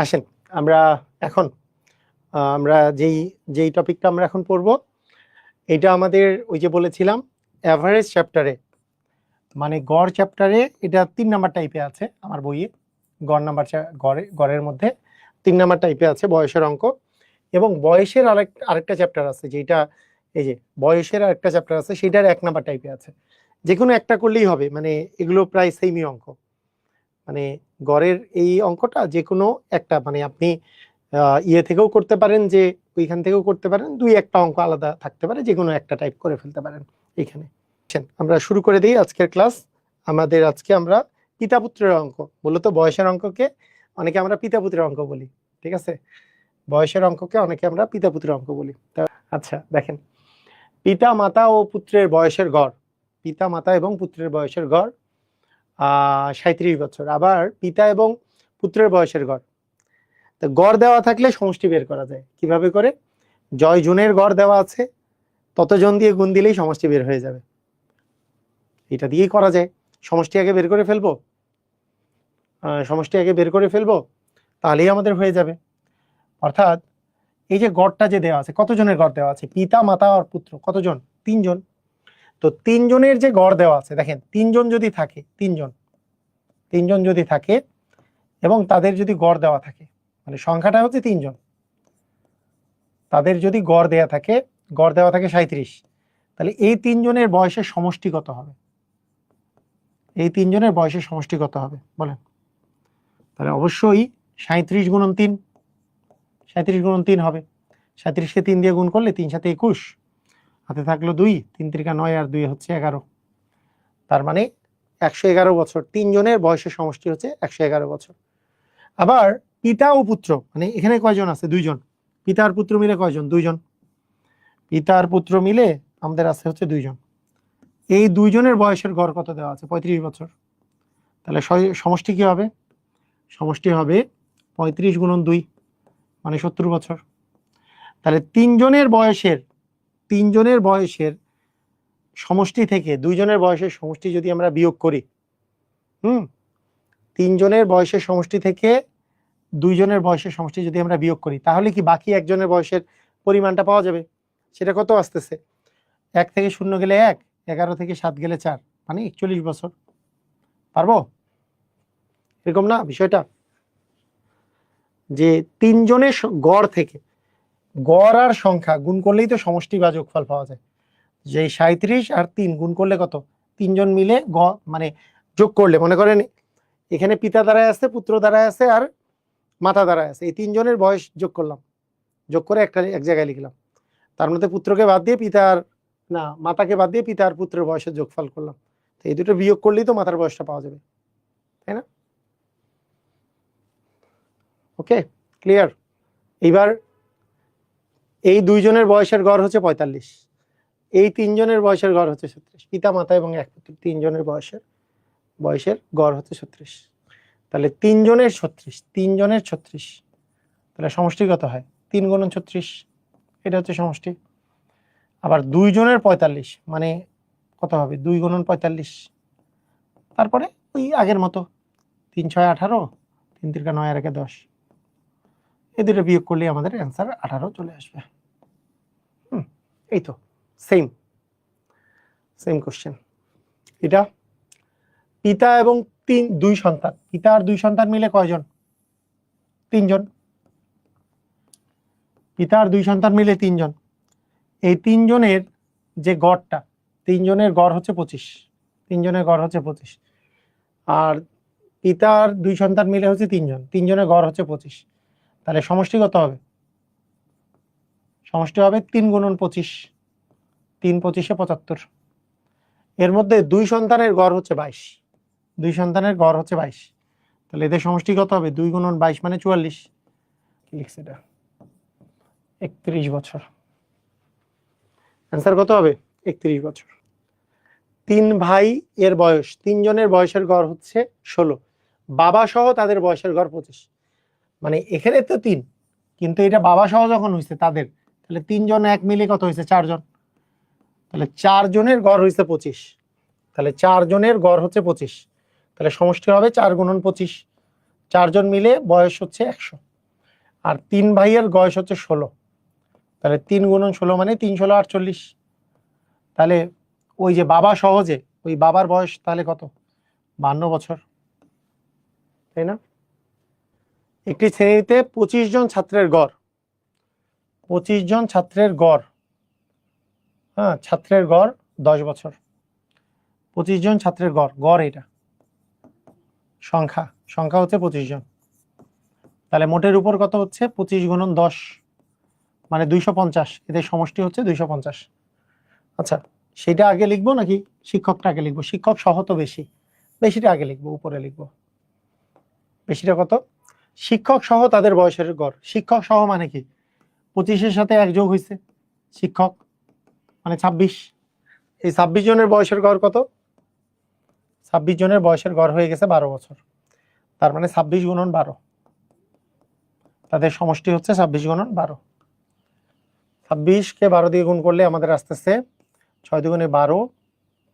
আসেন আমরা এখন আমরা যেই যেই টপিকটা আমরা এখন পড়ব এটা আমাদের ওই যে বলেছিলাম এভারেজ চ্যাপ্টারে, মানে গড় চ্যাপ্টারে এটা 3 নাম্বার টাইপে আছে আমার বইয়ে। গড় নাম্বার গড়ের মধ্যে 3 নাম্বার টাইপে আছে বয়সের অঙ্ক, এবং বয়সের আরেকটা চ্যাপ্টার আছে যেটা এই যে বয়সের আরেকটা চ্যাপ্টার আছে সেটার 1 নাম্বার টাইপে আছে। যে কোনো একটা করলেই হবে, মানে এগুলো প্রায় সেমই অঙ্ক। মানে গড়ের এই অঙ্কটা যে কোনো একটা, মানে আপনি ইয়ে থেকেও করতে পারেন, যে ওইখান থেকেও করতে পারেন, 2-1টা অঙ্ক আলাদা থাকতে পারে, যে কোনো একটা টাইপ করে ফেলতে পারেন এইখানে। আমরা শুরু করে দিই আজকের ক্লাস। আমাদের আজকে আমরা পিতা পুত্রের অঙ্ক, মূলত বয়সের অঙ্ককে অনেকে আমরা পিতা পুত্রের অঙ্ক বলি, ঠিক আছে? বয়সের অঙ্ককে অনেকে আমরা পিতা পুত্রের অঙ্ক বলি। আচ্ছা দেখেন, পিতা মাতা ও পুত্রের বয়সের গড়, পিতা মাতা এবং পুত্রের বয়সের গড় 37 বছর। আবার পিতা এবং পুত্রের বয়সের গড়, তো গড় দেওয়া থাকলে সমষ্টি বের করা যায় কিভাবে করে? জয় জনের গড় দেওয়া আছে, ততজন দিয়ে গুণ দিলেই সমষ্টি বের হয়ে যাবে। এটা দিয়েই করা যায়। সমষ্টি আগে বের করে ফেলবো, তাহলেই আমাদের হয়ে যাবে। অর্থাৎ এই যে গড়টা যে দেওয়া আছে, কতজনের গড় দেওয়া আছে? পিতা মাতা আর পুত্র, কতজন? 3 জন। তো 3 জনের যে গড় দেওয়া আছে, দেখেন 3 জন যদি থাকে, 3 জন যদি থাকে এবং তাদের যদি গড় দেওয়া থাকে, মানে সংখ্যাটা হচ্ছে 3 জন, তাদের যদি গড় দেওয়া থাকে 37, তাহলে এই 3 জনের বয়সের সমষ্টি কত হবে? এই 3 জনের বয়সের সমষ্টি কত হবে বলেন? তাহলে অবশ্যই 37 গুণন 3, 37 গুণন 3 হবে। 37কে 3 দিয়ে গুণ করলে 3 7 21, হাতে থাকলো 2, 3 3 9 আর 2 হচ্ছে 11। তার মানে 111 বছর। 3 জনের বয়সের সমষ্টি হচ্ছে 111 বছর। আবার পিতা ও পুত্র, মানে এখানে কয়জন আছে? 2 জন। পিতা আর পুত্র মিলে কয়জন? 2 জন। পিতা আর পুত্র মিলে আমাদের আছে হচ্ছে 2 জন। এই 2 জনের বয়সের গড় কত দেওয়া আছে? 35 বছর। তাহলে সমষ্টি কি হবে? সমষ্টি হবে 35 গুণন 2, মানে 70 বছর। তাহলে 3 জনের বয়সের সমষ্টি থেকে 2 জনের বয়সের সমষ্টি যদি আমরা বিয়োগ করি, 3 জনের বয়সের সমষ্টি থেকে 2 জনের বয়সের সমষ্টি যদি আমরা বিয়োগ করি, তাহলে কি বাকি একজনের বয়সের পরিমাণটা পাওয়া যাবে? সেটা কত আসতেছে? 1 থেকে 0 গেলে 1, 11 থেকে 7 গেলে 4, মানে 41 বছর। পারবো? এরকম না বিষয়টা, যে 3 জনের গড় থেকে গড় আর সংখ্যা গুণ করলেই তো সমষ্টি বা যোগফল পাওয়া যায়। যে 37 আর 3 গুণ করলে কত? 3 জন মিলে মানে যোগ করলে, মনে করেন এখানে পিতা দ্বারায় আছে, পুত্র দ্বারায় আছে, আর মাতা দ্বারায় আছে, এই 3 জনের বয়স যোগ করলাম, যোগ করে এক জায়গায় লিখলাম। তার মধ্যে পুত্রকে বাদ দিয়ে মাতাকে বাদ দিয়ে পিতা আর পুত্রের বয়সের যোগফল করলাম। তো এই দুটো বিয়োগ করলেই তো মাতার বয়সটা পাওয়া যাবে, তাই না? ওকে, ক্লিয়ার? এইবার এই 2 জনের বয়সের গড় হচ্ছে 45, এই 3 জনের বয়সের গড় হচ্ছে 36। পিতা মাতা এবং এক পুত্র 3 জনের বয়সের গড় হচ্ছে 36। তাহলে 3 জনের 36, তাহলে সমষ্টি কত হয়? 3 গুণন 36, এটা হচ্ছে সমষ্টি। আবার 2 জনের 45, মানে কত হবে? 2 গুণন 45, তারপরে ওই আগের মতো 3 6 18, 3 3 9 আর 1 10, এই দুটো বিয়োগ করলে আমাদের অ্যান্সার 18 চলে আসবে। এই তো সেম কোশ্চেন। এটা পিতা এবং 2 সন্তান, পিতা আর 2 সন্তান মিলে কয়জন? 3 জন। পিতা আর 2 সন্তান মিলে 3 জন। এই 3 জনের যে গড়টা, 3 জনের গড় হচ্ছে 25, 3 জনের গড় হচ্ছে 25, আর পিতার 2 সন্তান মিলে হচ্ছে 3 জন, 3 জনের গড় হচ্ছে 25। তাহলে সমষ্টি কত হবে? সমষ্টি হবে 3 গুণন 25, 3 25 75। এর মধ্যে 2 সন্তানের গড় হচ্ছে 22, 2 সন্তানের গড় হচ্ছে 22। তাহলে এদের সমষ্টি কত হবে? 2 গুণন 22 মানে 44। কি লিখছে এটা? 31 বছর। অ্যান্সার কত হবে? 31 বছর। 3 ভাই এর বয়স, 3 জনের বয়সের গড় হচ্ছে 16, বাবা সহ তাদের বয়সের গড় 25। মানে এখানে তো 3, কিন্তু এটা বাবা সহ যখন হয়েছে তাদের, তাহলে 3 জন এক মিলে কত হয়েছে? 4 জন। তাহলে 4 জনের গড় হয়েছে 25, তাহলে 4 জনের গড় হচ্ছে 25, তাহলে সমষ্টি হবে 4 গুণন 25, 4 জন মিলে বয়স হচ্ছে 100। আর 3 ভাইয়ের বয়স হচ্ছে 16, তাহলে 3 গুণন 16 মানে 3 16 48। তাহলে ওই যে বাবা সহজে, ওই বাবার বয়স তাহলে কত? 52 বছর, তাই না? একটি শ্রেণীতে 25 জন ছাত্রের গড়, 25 জন ছাত্রের গড়, হ্যাঁ ছাত্রের গড় 10 বছর। 25 জন ছাত্রের গড়, গড় এটা সংখ্যা, সংখ্যা হচ্ছে 25 জন। তাহলে মোটের উপর কত হচ্ছে? 25 গুণন 10 মানে 250, এদের সমষ্টি হচ্ছে 250। আচ্ছা, সেটা আগে লিখবো নাকি শিক্ষকটা আগে লিখবো? শিক্ষক সহ তো বেশি, বেশিটা আগে লিখবো, উপরে লিখবো। বেশিটা কত? শিক্ষক সহ তাদের বয়সের গড়। শিক্ষক সহ মানে কি? 25-এর সাথে 1 যোগ হয়েছে, শিক্ষক মানে 26। এই 26 জনের বয়সের গড় কত? 26 জনের বয়সের গড় হয়ে গেছে 12 বছর। তার মানে 26 গুণন 12, তাদের সমষ্টি হচ্ছে 26 গুণন 12। 26-কে 12 দিয়ে গুণ করলে আমাদের আসতেছে 6 দুগুণে 12,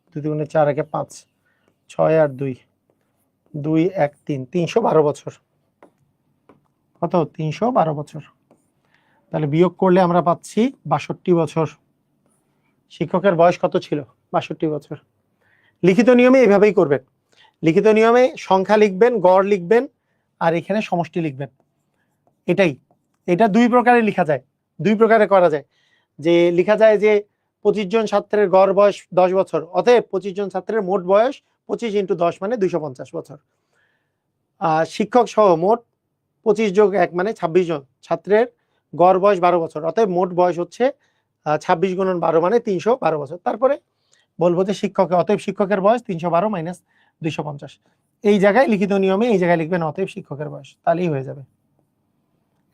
2 দুগুণে 4 একে 5, 6 আর 2, 2 1 3, 312 বছর। কত? 312 বছর। তাহলে বিয়োগ করলে আমরা পাচ্ছি 62 বছর। শিক্ষকের বয়স কত ছিল? 62 বছর। লিখিত নিয়মে এইভাবেই করবেন। লিখিত নিয়মে সংখ্যা লিখবেন, গড় লিখবেন, আর এখানে সমষ্টি লিখবেন। এটাই, এটা দুই প্রকারে লেখা যায়, দুই প্রকারে করা যায়। যে লেখা যায় যে 25 জন ছাত্রের গড় বয়স 10 বছর, অতএব 25 জন ছাত্রের মোট বয়স 25 × 10 মানে 250 বছর। শিক্ষক সহ মোট 25 যোগ 1 মানে 26 জন ছাত্রের গড় বয়স 12 বছর, অতএব মোট বয়স হচ্ছে 26 গুণন 12 মানে 312 বছর। তারপরে বলবো যে শিক্ষকের, অতএব শিক্ষকের বয়স 312 মাইনাস 250। এই জায়গায় লিখিত নিয়মে এই জায়গায় লিখবেন অতএব শিক্ষকের বয়স, তাহলেই হয়ে যাবে।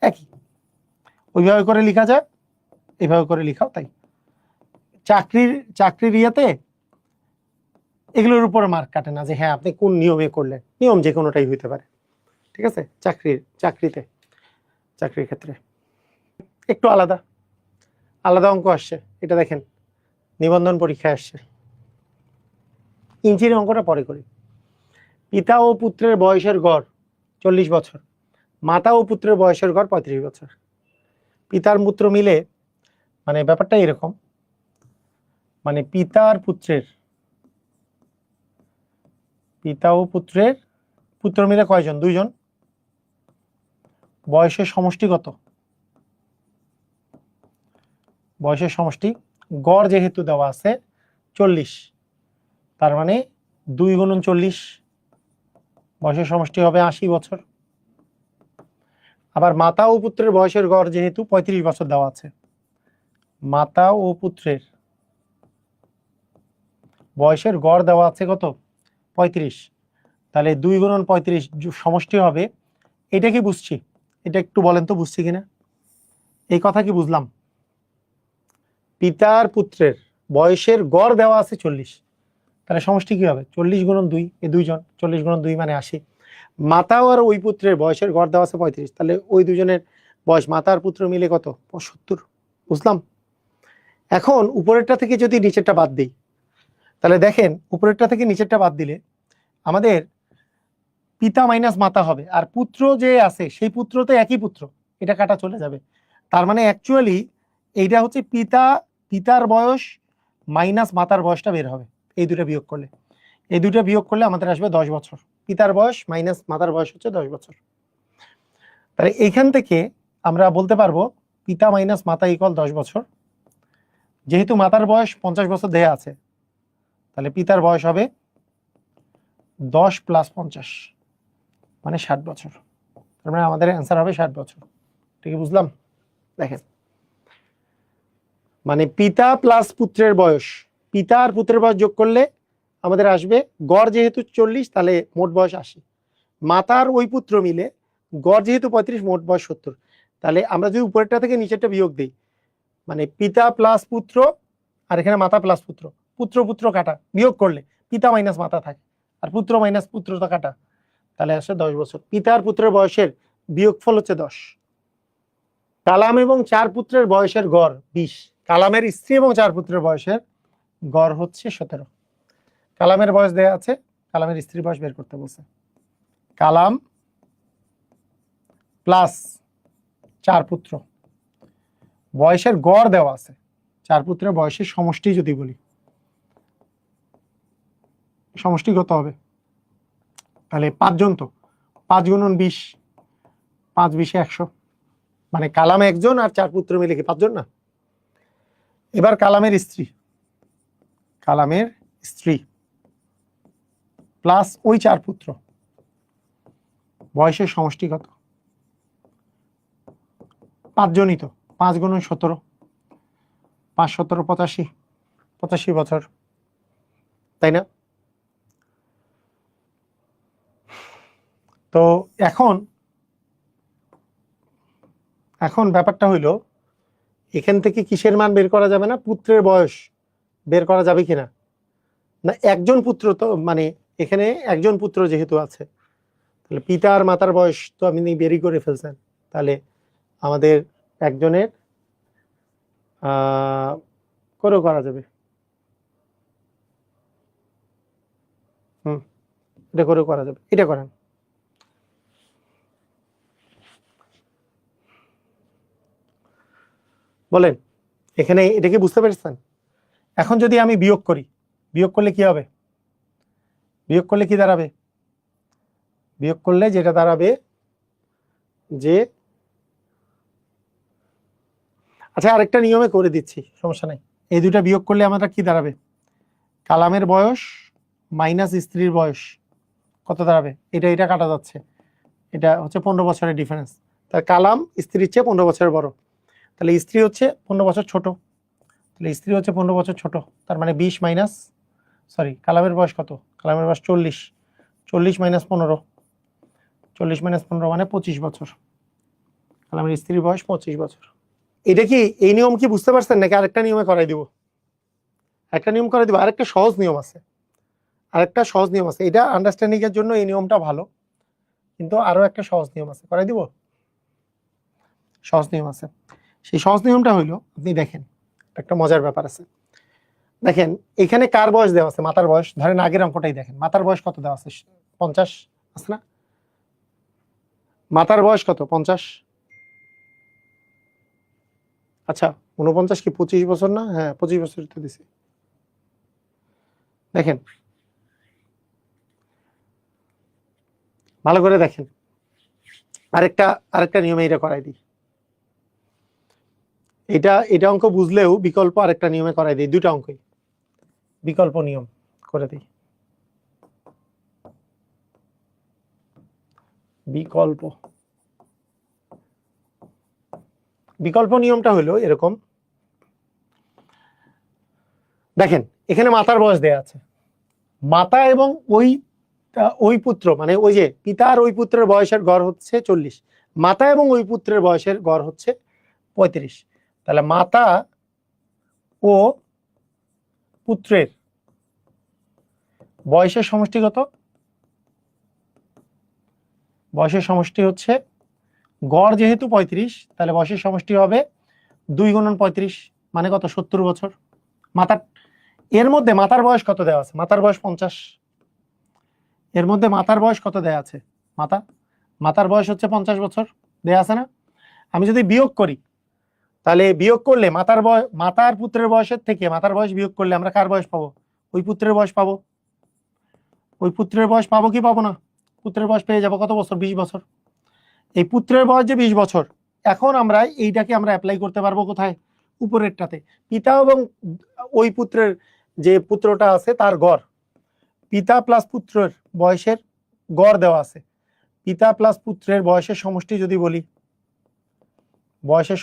একই ওইভাবে করে লেখা যায়, এইভাবে করে লেখাও তাই। চাকরির ইয়েতে এগুলোর উপরে মার্ক কাটে না যে হ্যাঁ আপনি কোন নিয়মে করলেন, নিয়ম যে কোনোটাই হইতে পারে, ঠিক আছে? চাকরির ক্ষেত্রে একটু আলাদা আলাদা অঙ্ক আসছে, এটা দেখেন নিবন্ধন পরীক্ষায় আসছে। ইঞ্চির অঙ্কটা পরে করি। পিতা ও পুত্রের বয়সের গড় 40 বছর, মাতা ও পুত্রের বয়সের গড় 35 বছর। পিতার পুত্র মিলে, মানে ব্যাপারটা এরকম, মানে পিতা ও পুত্রের পুত্র মিলে কয়জন? 2 জন। বয়সের সমষ্টি কত? বয়সের সমষ্টি গড় যেহেতু দেওয়া আছে 40, তার মানে 2 গুণন 40, বয়সের সমষ্টি হবে 80 বছর। আবার মাতা ও পুত্রের বয়সের গড় যেহেতু 35 বছর দেওয়া আছে, মাতা ও পুত্রের বয়সের গড় দেওয়া আছে কত? 35, তাহলে 2 গুণন 35 সমষ্টি হবে। এটা কি বুঝছি? এটা একটু বলেন তো বুঝছি কিনা? এই কথা কি বুঝলাম? পিতার পুত্রের বয়সের গড় দেওয়া আছে 40, তাহলে সমষ্টি কি হবে? 40 গুণন 2, এই 2 জন, 40 গুণন 2 মানে 80। মাতা আর ওই পুত্রের বয়সের গড় দেওয়া আছে 35, তাহলে ওই দুজনের বয়স মাতা আর পুত্র মিলে কত? 75। বুঝলাম? এখন উপরেরটা থেকে যদি নিচেরটা বাদ দিই, তাহলে দেখেন উপরেরটা থেকে নিচেরটা বাদ দিলে আমাদের পিতা মাইনাস মাতা হবে, আর পুত্র যে আছে সেই পুত্র তো একই পুত্র, এটা কাটা চলে যাবে। তার মানে অ্যাকচুয়ালি এইটা হচ্ছে পিতার বয়স মাইনাস মাতার বয়সটা বের হবে। এই দুটো বিয়োগ করলে আমাদের আসবে 10 বছর। পিতার বয়স মাইনাস মাতার বয়স হচ্ছে 10 বছর। তাহলে এইখান থেকে আমরা বলতে পারবো পিতা মাইনাস মাতা ইকুয়াল 10 বছর। যেহেতু মাতার বয়স 50 বছর দেয়া আছে, তাহলে পিতার বয়স হবে 10 + 50 মানে 60 বছর। তার মানে আমাদের অ্যান্সার হবে 60 বছর। ঠিক আছে? বুঝলাম? দেখেন, মানে পিতা প্লাস পুত্রের বয়স, পিতা আর পুত্রের বয়স যোগ করলে আমাদের আসবে, গড় যেহেতু 40 তাহলে মোট বয়স 80, মাতার ওই পুত্র মিলে গড় যেহেতু 35 মোট বয়স 70। তাহলে আমরা যদি উপরেরটা থেকে নিচেরটা বিয়োগ দিই, মানে পিতা প্লাস পুত্র আর এখানে মাতা প্লাস পুত্র, পুত্র কাটা বিয়োগ করলে পিতা মাইনাস মাতা থাকে, আর পুত্র মাইনাস পুত্র তো কাটা, তাহলে আসে 10 বছর। পিতা আর পুত্রের বয়সের বিয়োগফল হচ্ছে 10। কালাম এবং 4 পুত্রের বয়সের গড় 20। কালামের স্ত্রী এবং 4 পুত্রের বয়সের গড় হচ্ছে 17। কালামের বয়স দেয়া আছে, কালামের স্ত্রীর বয়স বের করতে বলছে। কালাম প্লাস চার পুত্র, বয়সের গড় দেওয়া আছে, চার পুত্রের বয়সের সমষ্টি যদি বলি, সমষ্টি কত হবে? তাহলে 5 জন, তো 5 গুণন 20, 5 20 100, মানে কালাম একজন আর চার পুত্র মিলে কি 5 জন না? এবার কালামের স্ত্রী, কালামের স্ত্রী প্লাস ওই চার পুত্র, বয়সের সমষ্টি কত? 5 জনই তো, 5 গুণন 17, 5 17 85, 85 বছর, তাই না? তো এখন ব্যাপারটা হইল, এখান থেকে কিসের মান বের করা যাবে না? পুত্রের বয়স বের করা যাবে কিনা? না, একজন পুত্র তো, মানে এখানে একজন পুত্র যেহেতু আছে, তাহলে পিতা আর মাতার বয়স তো আপনি বেরই করে ফেলছেন, তাহলে আমাদের একজনের করেও করা যাবে। এটা করেও করা যাবে, এটা করেন। বলেন এখানে এটা কি বুঝতে পেরেছেন? এখন যদি আমি বিয়োগ করি, বিয়োগ করলে কি হবে? বিয়োগ করলে কি দাঁড়াবে? বিয়োগ করলে যেটা দাঁড়াবে যে, আচ্ছা আরেকটা নিয়মে করে দিচ্ছি, সমস্যা নাই। এই দুইটা বিয়োগ করলে আমাদের কি দাঁড়াবে? কালামের বয়স মাইনাস স্ত্রীর বয়স কত দাঁড়াবে? এটা কাটা যাচ্ছে, এটা হচ্ছে 15 বছরের ডিফারেন্স। তার কালাম স্ত্রীর চেয়ে 15 বছরের বড়, তাহলে স্ত্রী হচ্ছে 15 বছর ছোট, তাহলে স্ত্রী হচ্ছে 15 বছর ছোট, তার মানে 20 মাইনাস, সরি কালামের বয়স কত? কালামের বয়স 40, 40 মাইনাস 15, 40 মাইনাস 15 মানে 25 বছর, কালামের স্ত্রীর বয়স 25 বছর। এটা কি, এই নিয়ম কি বুঝতে পারছেন নাকি আরেকটা নিয়মে করাই দিব? একটা নিয়ম করে দিব, আরেকটা সহজ নিয়ম আছে, আরেকটা সহজ নিয়ম আছে, এটা আন্ডারস্ট্যান্ডিং এর জন্য এই নিয়মটা ভালো, কিন্তু আরো একটা সহজ নিয়ম আছে, করাই দিব। সহজ নিয়ম আছে, সেই সহজ নিয়মটা হইলো, আপনি দেখেন একটা মজার ব্যাপার আছে। দেখেন এখানে কার বয়স দেওয়া আছে? মাতার বয়স। ধরেন আগের অঙ্কটাই দেখেন, মাতার বয়স কত দেওয়া আছে? 50 আছে না? মাতার বয়স কত? 50। আচ্ছা 49 কি 25 বছর না? হ্যাঁ 25 বছর তো দিছি। দেখেন ভালো করে দেখেন, আরেকটা নিয়মে এটা করাই দিই। এটা অঙ্ক বুঝলেও বিকল্প আরেকটা নিয়মে করাই দিই, দুটো অঙ্কই বিকল্প নিয়ম করে দিই। বিকল্প নিয়মটা হলো এরকম, দেখেন এখানে মাতার বয়স দেয়া আছে, মাতা এবং ওই পুত্র, মানে ওই যে পিতা আর ওই পুত্রের বয়সের গড় হচ্ছে 40, মাতা এবং ওই পুত্রের বয়সের গড় হচ্ছে 35, তাহলে মাতা ও পুত্রের বয়সের সমষ্টি কত? বয়সের সমষ্টি হচ্ছে, গড় যেহেতু 35, তাহলে বয়সের সমষ্টি হবে 2 গুণন 35, মানে কত? 70 বছর। মাতার, এর মধ্যে মাতার বয়স কত দেওয়া আছে? মাতার বয়স 50, এর মধ্যে মাতার বয়স কত দেয়া আছে? মাতার বয়স হচ্ছে 50 বছর দেয়া আছে না? আমি যদি বিয়োগ করি, তাহলে বিয়োগ করলে মাতার পুত্রের বয়সের থেকে মাতার বয়স বিয়োগ করলে আমরা কার বয়স পাবো? ওই পুত্রের বয়স পাবো। ওই পুত্রের বয়স পাবো কি পাবো না? পুত্রের বয়স পেয়ে যাবো কত বছর? 20 বছর। এই পুত্রের বয়স যে 20 বছর, এখন আমরা এইটাকে আমরা অ্যাপ্লাই করতে পারবো কোথায়? উপরেরটাতে। পিতা এবং ওই পুত্রের যে পুত্রটা আছে তার গড়, পিতা প্লাস পুত্রের বয়সের গড় দেওয়া আছে, পিতা প্লাস পুত্রের বয়সের সমষ্টি যদি বলি, বয়সের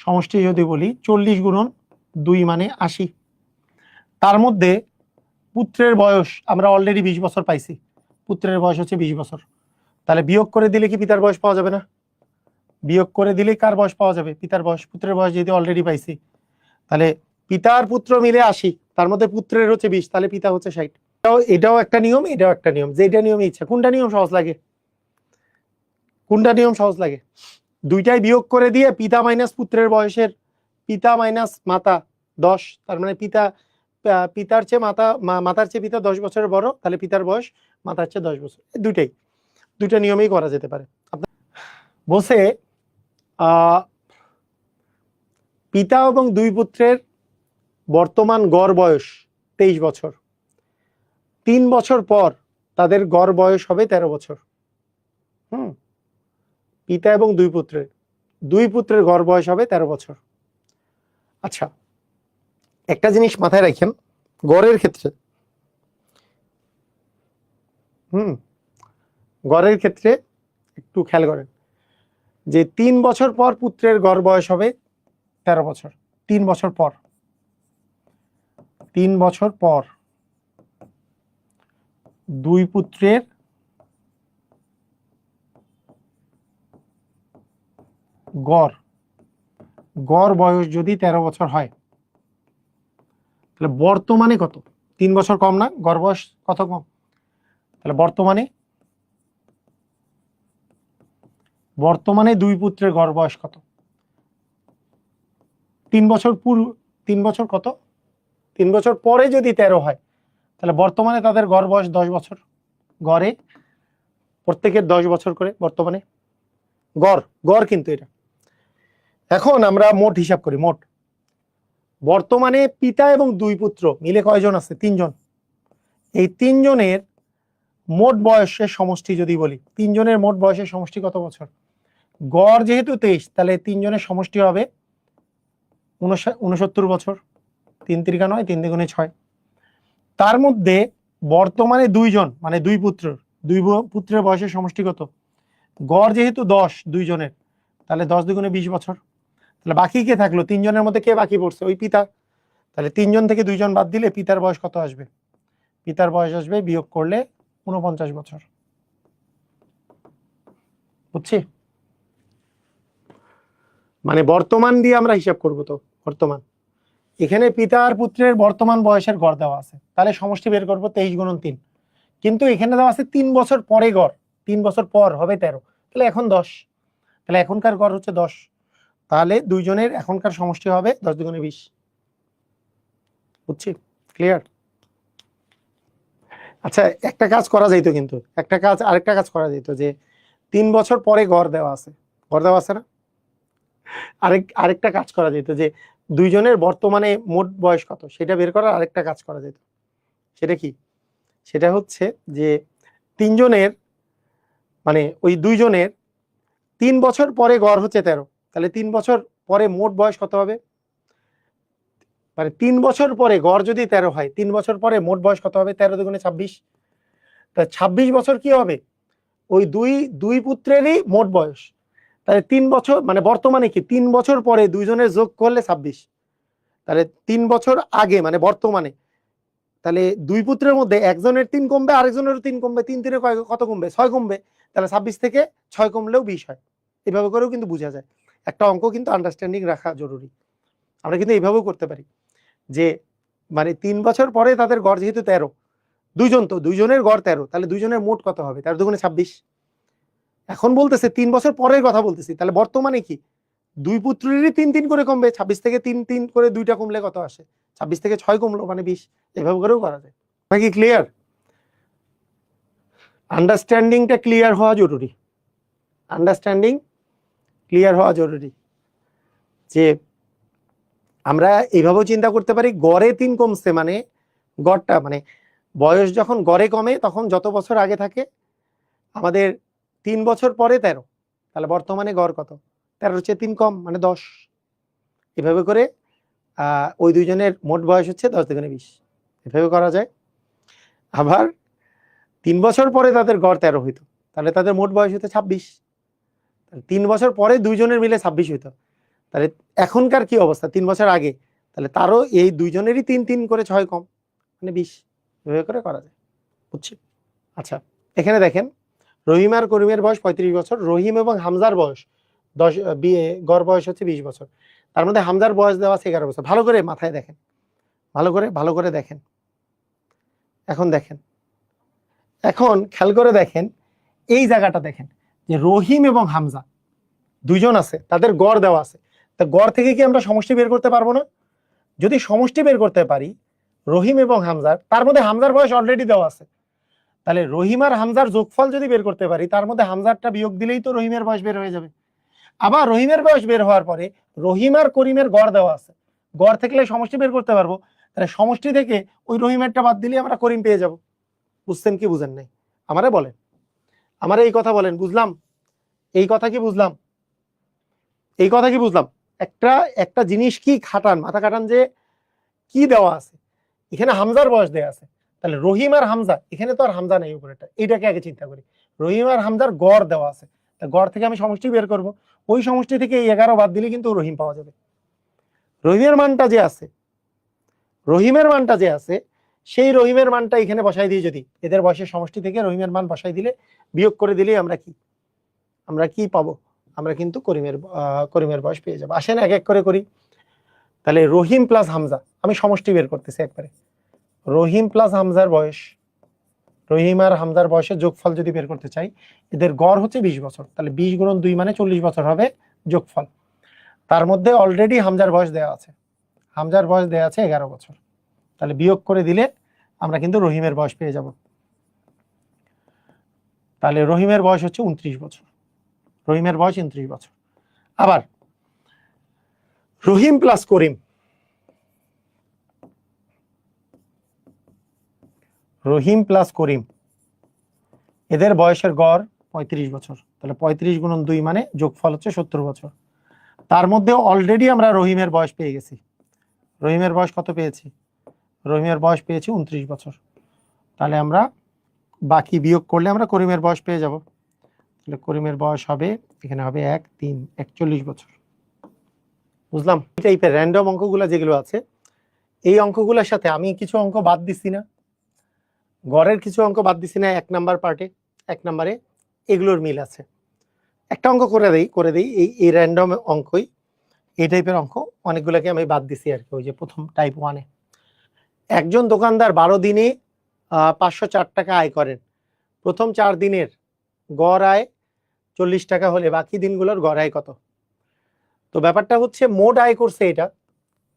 সমষ্টি যদি বলি 40 গুণন 2 মানে 80, তার মধ্যে পুত্রের বয়স আমরা অলরেডি 20 বছর পাইছি, পুত্রের বয়স হচ্ছে 20 বছর, তাহলে বিয়োগ করে দিলে কি পিতার বয়স পাওয়া যাবে না? বিয়োগ করে দিলে কার বয়স পাওয়া যাবে? পিতার বয়স। পুত্রের বয়স যেহেতু অলরেডি পাইছি, তাহলে পিতা আর পুত্র মিলে 80, তার মধ্যে পুত্রের হচ্ছে 20, তাহলে পিতা হচ্ছে 60। এটাও একটা নিয়ম, এটাও একটা নিয়ম, যে এটা নিয়মে ইচ্ছা। কোনটা নিয়ম সহজ লাগে? কোনটা নিয়ম সহজ লাগে? দুইটাই বিয়োগ করে দিয়ে পিতা মাইনাস পুত্রের বয়সের, পিতা মাইনাস মাতা 10, তার মানে পিতার চেয়ে মাতার চেয়ে পিতা 10 বছরের বড়, তাহলে পিতার বয়স মাতার চেয়ে 10 বছর। দুইটা নিয়মেই করা যেতে পারে। বলছে পিতা এবং দুই পুত্রের বর্তমান গড় বয়স 23 বছর, 3 বছর পর তাদের গড় বয়স হবে 13 বছর। পিতা এবং দুই পুত্রের গড় বয়স হবে 13 বছর। আচ্ছা, একটা জিনিস মাথায় রাখেন গড়ের ক্ষেত্রে, গড়ের ক্ষেত্রে একটু খেয়াল করেন যে 3 বছর পর পুত্রের গড় বয়স হবে 13 বছর। 3 বছর পর, 3 বছর পর দুই পুত্রের গড় বয়স যদি 13 বছর হয়, তাহলে বর্তমানে কত? 3 বছর কম না? গড় বয়স কত কম? তাহলে বর্তমানে দুই পুত্রের গড় বয়স কত? 3 বছর 3 বছর কত? 3 বছর পরে যদি 13 হয়, তাহলে বর্তমানে তাদের গড় বয়স 10 বছর। গড়ে প্রত্যেকের 10 বছর করে বর্তমানে গড় কিন্তু এটা। এখন আমরা মোট হিসাব করি। মোট বর্তমানে পিতা এবং দুই পুত্র মিলে কয়জন আছে? 3 জন। এই 3 জনের মোট বয়সের সমষ্টি যদি বলি, 3 জনের মোট বয়সের সমষ্টি কত বছর? গড় যেহেতু 23, তাহলে 3 জনের সমষ্টি হবে 69 বছর। 3 × 9, 3 × 6। তার মধ্যে বর্তমানে 2 জন মানে দুই পুত্রের বয়সের সমষ্টি কত? গড় যেহেতু 10 2 জনের, তাহলে 10 × 2 = 20 বছর। তাহলে বাকি কে থাকলো? 3 জনের মধ্যে কে বাকি পড়ছে? ওই পিতা। তাহলে 3 জন থেকে 2 জন বাদ দিলে পিতার বয়স কত আসবে? পিতার বয়স আসবে বিয়োগ করলে 49 বছর। বুঝছি? মানে বর্তমান দিয়ে আমরা হিসাব করব। তো বর্তমান, এখানে পিতা আর পুত্রের বর্তমান বয়সের গড় দেওয়া আছে, তাহলে সমষ্টি বের করব 23 × 3। কিন্তু এখানে দেওয়া আছে 3 বছর পরে গড়, 3 বছর পর হবে 13, তাহলে এখন 10। তাহলে এখনকার গড় হচ্ছে 10, তাহলে 2 জনের এখনকার সমষ্টি হবে 10 × 2 = 20। বুঝছি? ক্লিয়ার? আচ্ছা, একটা কাজ করা যাইতো, কিন্তু আরেকটা কাজ করা যাইতো যে 3 বছর পরে গড় দেওয়া আছে না? আরেকটা কাজ করা যেত যে 2 জনের বর্তমানে মোট বয়স কত সেটা বের করার আরেকটা কাজ করা যেত। সেটা কি? সেটা হচ্ছে যে 3 জনের মানে ওই 2 জনের 3 বছর পরে গড় হচ্ছে 13, তাহলে 3 বছর পরে মোট বয়স কত হবে? মানে 3 বছর পরে গড় যদি 13 হয়, 3 বছর পরে মোট বয়স কত হবে? 13 × 2 = 26। তা 26 বছর কি হবে? ওই দুই পুত্রেরই মোট বয়স। তাহলে 3 বছর মানে বর্তমানে কি 3 বছর পরে 2 জনের যোগ করলে 26। তাহলে 3 বছর আগে মানে বর্তমানে, তাহলে দুই পুত্রের মধ্যে একজনের 3 কমবে, আরেকজনেরও 3 কমবে। 3 3 কত কমবে? 6 কমবে। তাহলে 26 থেকে 6 কমলেও 20 হয়। এভাবে করেও কিন্তু বোঝা যায়। একটা অঙ্ক কিন্তু আন্ডারস্ট্যান্ডিং রাখা জরুরি। আমরা কিন্তু এইভাবেও করতে পারি যে মানে 3 বছর পরে তাদের গড় যেহেতু 13, 2 জন, তো 2 জনের গড় 13, তাহলে 2 জনের মোট কত হবে? 13 × 2 = 26। এখন বলতেছে 3 বছর পরের কথা বলতেছি, তাহলে বর্তমানে কি দুই পুত্রেরই 3 3 করে কমবে। 26 থেকে 3 3 করে 2টা কমলে কত আসে? 26 থেকে 6 কমলো মানে 20। এভাবে করেও করা যায়। নাকি ক্লিয়ার? আন্ডারস্ট্যান্ডিংটা ক্লিয়ার হওয়া জরুরি। যে আমরা এইভাবেও চিন্তা করতে পারি, গড়ে 3 কমছে মানে গড়টা মানে বয়স যখন গড়ে কমে তখন যত বছর আগে থাকে, আমাদের 3 বছর পরে 13, তাহলে বর্তমানে গড় কত? 13 চেয়ে 3 কম মানে 10। এভাবে করে ওই 2 জনের মোট বয়স হচ্ছে 10 × 2 = 20। এভাবে করা যায়। আবার 3 বছর পরে তাদের গড় 13 হইতো, তাহলে তাদের মোট বয়স হতো 26। 3 বছর পরে 2 জনের মিলে 26 হইতো, তাহলে এখনকার কি অবস্থা 3 বছর আগে? তাহলে তারও এই 2 জনেরই 3 3 করে 6 কম মানে 20। এভাবে করে করা যায়। বুঝছি? আচ্ছা, এখানে দেখেন রহিম আর করিমের বয়স 35 বছর, রহিম এবং হামজার বয়স গড় বয়স হচ্ছে 20 বছর। তার মধ্যে হামজার বয়স দেওয়া আছে 11 বছর। ভালো করে মাথায় দেখেন, ভালো করে দেখেন। এখন খেয়াল করে দেখেন এই জায়গাটা দেখেন যে রহিম এবং হামজা 2 জন আছে, তাদের গড় দেওয়া আছে। তা গড় থেকে কি আমরা সমষ্টি বের করতে পারবো না? যদি সমষ্টি বের করতে পারি রহিম এবং হামজার, তার মধ্যে হামজার বয়স অলরেডি দেওয়া আছে, তাহলে রহিম আর হামজার যোগফল যদি বের করতে পারি, তার মধ্যে হামজারটা বিয়োগ দিলেই তো রহিমের বয়স বের হয়ে যাবে। আবার রহিমের বয়স বের হওয়ার পরে রহিম আর করিমের গড় দেওয়া আছে, গড় থেকে সমষ্টি বের করতে পারবো, তাহলে সমষ্টি থেকে ওই রহিমেরটা বাদ দিলে আমরা করিম পেয়ে যাব। বুঝছেন কি বুঝেন নাই? আমারে বলেন, আমারে এই কথা বলেন, বুঝলাম? এই কথা কি বুঝলাম? এই কথা কি বুঝলাম? একটা একটা জিনিস কি খাটান, মাথা খাটান যে কি দেওয়া আছে। এখানে হামজার বয়স দেওয়া আছে, তাহলে রহিম আর হামজা, এখানে তো আর হামজা নেই উপরেটা, এইটাকে আগে চিন্তা করি। রহিম আর হামজার গড় দেওয়া আছে, গড় থেকে আমি সমষ্টি বের করব, ওই সমষ্টি থেকে এই 11 বাদ দিলে কিন্তু রহিম পাওয়া যাবে। রহিমের মানটা যে আছে, রহিমের মানটা যে আছে, সেই রহিমের মানটা এখানে বসাই দিয়ে যদি এদের বয়সের সমষ্টি থেকে রহিমের মান বসাই দিলে, বিয়োগ করে দিলেই আমরা কি পাবো? আমরা কিন্তু করিমের বয়স পেয়ে যাবো। আসেন এক এক করে করি। তাহলে রহিম প্লাস হামজা, আমি সমষ্টি বের করতেছি একবারে। রহিম প্লাস হামজার বয়স, রহিম আর হামজার বয়সের যোগফল যদি বের করতে চাই, এদের গড় হচ্ছে 20 বছর, তাহলে 20 গুণন 2 মানে 40 বছর হবে যোগফল। তার মধ্যে অলরেডি হামজার বয়স দেওয়া আছে, হামজার বয়স দেওয়া আছে 11 বছর, তাহলে বিয়োগ করে দিলে আমরা কিন্তু রহিমের বয়স পেয়ে যাব। তাহলে রহিমের বয়স হচ্ছে 29 বছর, রহিমের বয়স 29 বছর। আবার রহিম প্লাস করিম, রহিম প্লাস করিম, এদের বয়সের গড় 35 বছর, তাহলে 35 গুণন 2 মানে যোগফল হচ্ছে 70 বছর। তার মধ্যে অলরেডি আমরা রহিমের বয়স পেয়ে গেছি। রহিমের বয়স কত পেয়েছি? রহিমের বয়স পেয়েছি 29 বছর, তাহলে আমরা বাকি বিয়োগ করলে আমরা করিমের বয়স পেয়ে যাব। তাহলে করিমের বয়স হবে, এখানে হবে 1 3 41 বছর। বুঝলাম? এই টাইপের র্যান্ডম অঙ্কগুলো যেগুলো আছে, এই অঙ্কগুলোর সাথে আমি কিছু অঙ্ক বাদ দিছি না, গড়ের কিছু অঙ্ক বাদ দিছি না 1 নাম্বার পার্টে, 1 নাম্বারে এগুলোর মিল আছে। একটা অঙ্ক করে দেই এই র্যান্ডম অঙ্কই, এই টাইপের অঙ্ক অনেকগুলোকে আমি বাদ দিছি আর কি। ওই যে প্রথম টাইপ 1-এ একজন দোকানদার 12 দিনে 504 টাকা আয় করেন, প্রথম 4 দিনের গড় আয় 40 টাকা হলে বাকি দিনগুলোর গড় আয় কত? তো ব্যাপারটা হচ্ছে মোট আয় করছে এটা,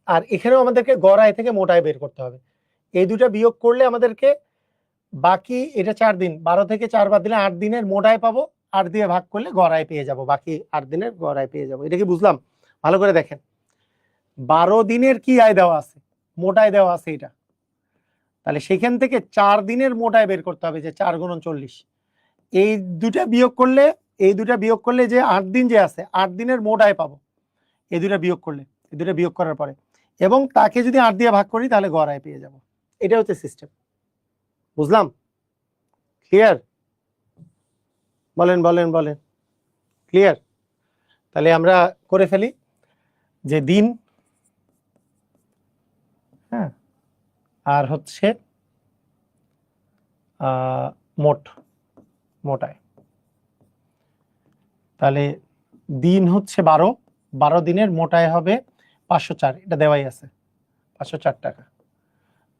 আর এখানেও আমাদেরকে গড় আয় থেকে মোট আয় বের করতে হবে। এই দুটা বিয়োগ করলে আমাদেরকে বাকি, এটা 4 দিন, 12 থেকে 4 বাদ দিলে 8 দিনের মোট আয় পাবো, 8 দিয়ে ভাগ করলে গড় আয় পেয়ে যাব, বাকি 8 দিনের গড় আয় পেয়ে যাব। এটা কি বুঝলাম? ভালো করে দেখেন, 12 দিনের কি আয় দেওয়া আছে? মোট আয় দেওয়া আছে এটা, তাহলে সেখান থেকে 4 দিনের মোট আয় বের করতে হবে, যে 4 গুণন 40। এই দুটা বিয়োগ করলে যে 8 দিন যে আছে, 8 দিনের মোট আয় পাবো এই দুটা বিয়োগ করলে, এই দুটা বিয়োগ করার পরে, এবং তাকে যদি 8 দিয়ে ভাগ করি তাহলে গড় আয় পেয়ে যাব। এটা হচ্ছে সিস্টেম। বুঝলাম? ক্লিয়ার? বলেন বলেন বলেন, ক্লিয়ার? তাহলে আমরা করে ফেলি যে দিন, হ্যাঁ, আর হচ্ছে মোট আয়। তাহলে দিন হচ্ছে 12 দিনের মোট আয় হবে 504, এটা দেওয়াই আছে 504 টাকা।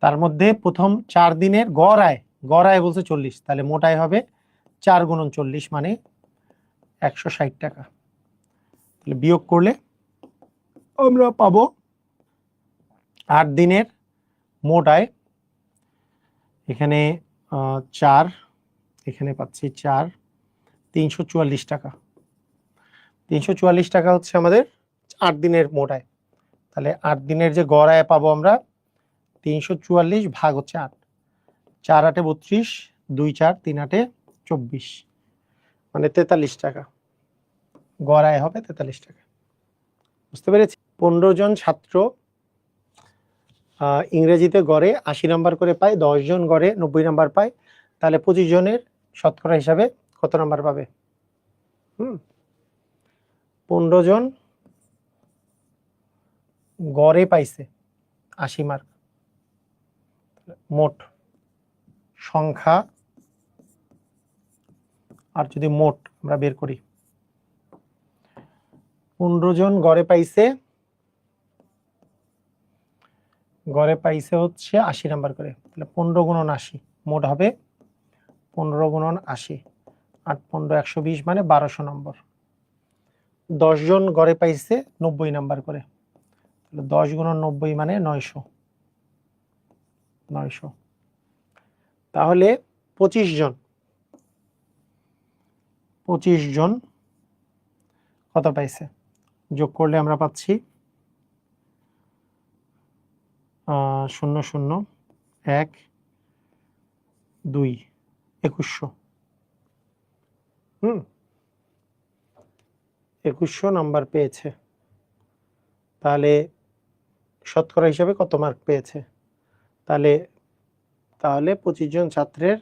তার মধ্যে প্রথম 4 দিনের গড় আয় বলছে 40, তাহলে মোট আয় হবে 4 গুণন 40 মানে 160 টাকা। তাহলে বিয়োগ করলে আমরা পাবো 8 দিনের মোট আয়, এখানে 4, এখানে পাচ্ছি 4, 344 টাকা। 344 টাকা হচ্ছে আমাদের 8 দিনের মোট আয়। তাহলে 8 দিনের যে গড় আয় পাবো আমরা 344 ভাগ হচ্ছে 8, 4 8 32, 2 4 3 8 24, মানে 43 টাকা গড় আয় হবে, 43 টাকা। বুঝতে পেরেছি? 15 জন ছাত্র ইংরেজিতে গড়ে 80 নাম্বার করে পায়, 10 জন গড়ে 90 নাম্বার পায়, তাহলে 25 জনের শতকরা হিসাবে কত নাম্বার পাবে? 15 জন গড়ে পাইছে 80 মার্ক, মোট সংখ্যা, আর যদি মোট আমরা বের করি, 15 জন গড়ে হচ্ছে 80 নাম্বার করে, তাহলে 15 গুণন 80 মোট হবে 15 গুণন 80, 8 15 120 মানে 1200 নম্বর। 10 জন গড়ে পাইছে 90 নাম্বার করে, তাহলে 10 গুণন 90 মানে 900। তাহলে 25 জন কত পাইছে, যোগ করলে আমরা পাচ্ছি 0 0 1 2 2100। 2100 নাম্বার পেয়েছে। তাহলে শতকরা হিসাবে কত মার্ক পেয়েছে? তাহলে 25 জন ছাত্রের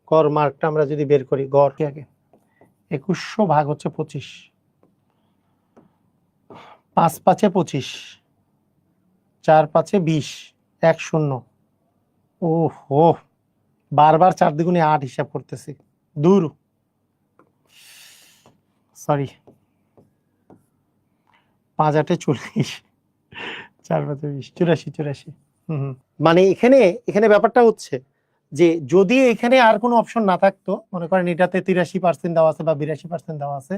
গড় মার্কটা আমরা যদি বের করি, গড় আগে 2100 ভাগ হচ্ছে 25, 5 5 25, 4 5 20, 1 0। ওহো, বারবার 4 দ্বিগুণে 8 হিসাব করতেছি, দূর, সরি, 5 8 40, 4 5 20, 84 84। মানে এখানে ব্যাপারটা হচ্ছে যে যদি এখানে আর কোনো অপশন না থাকতো, মনে করেন এটাতে 83% দেওয়া আছে বা 82% দেওয়া আছে,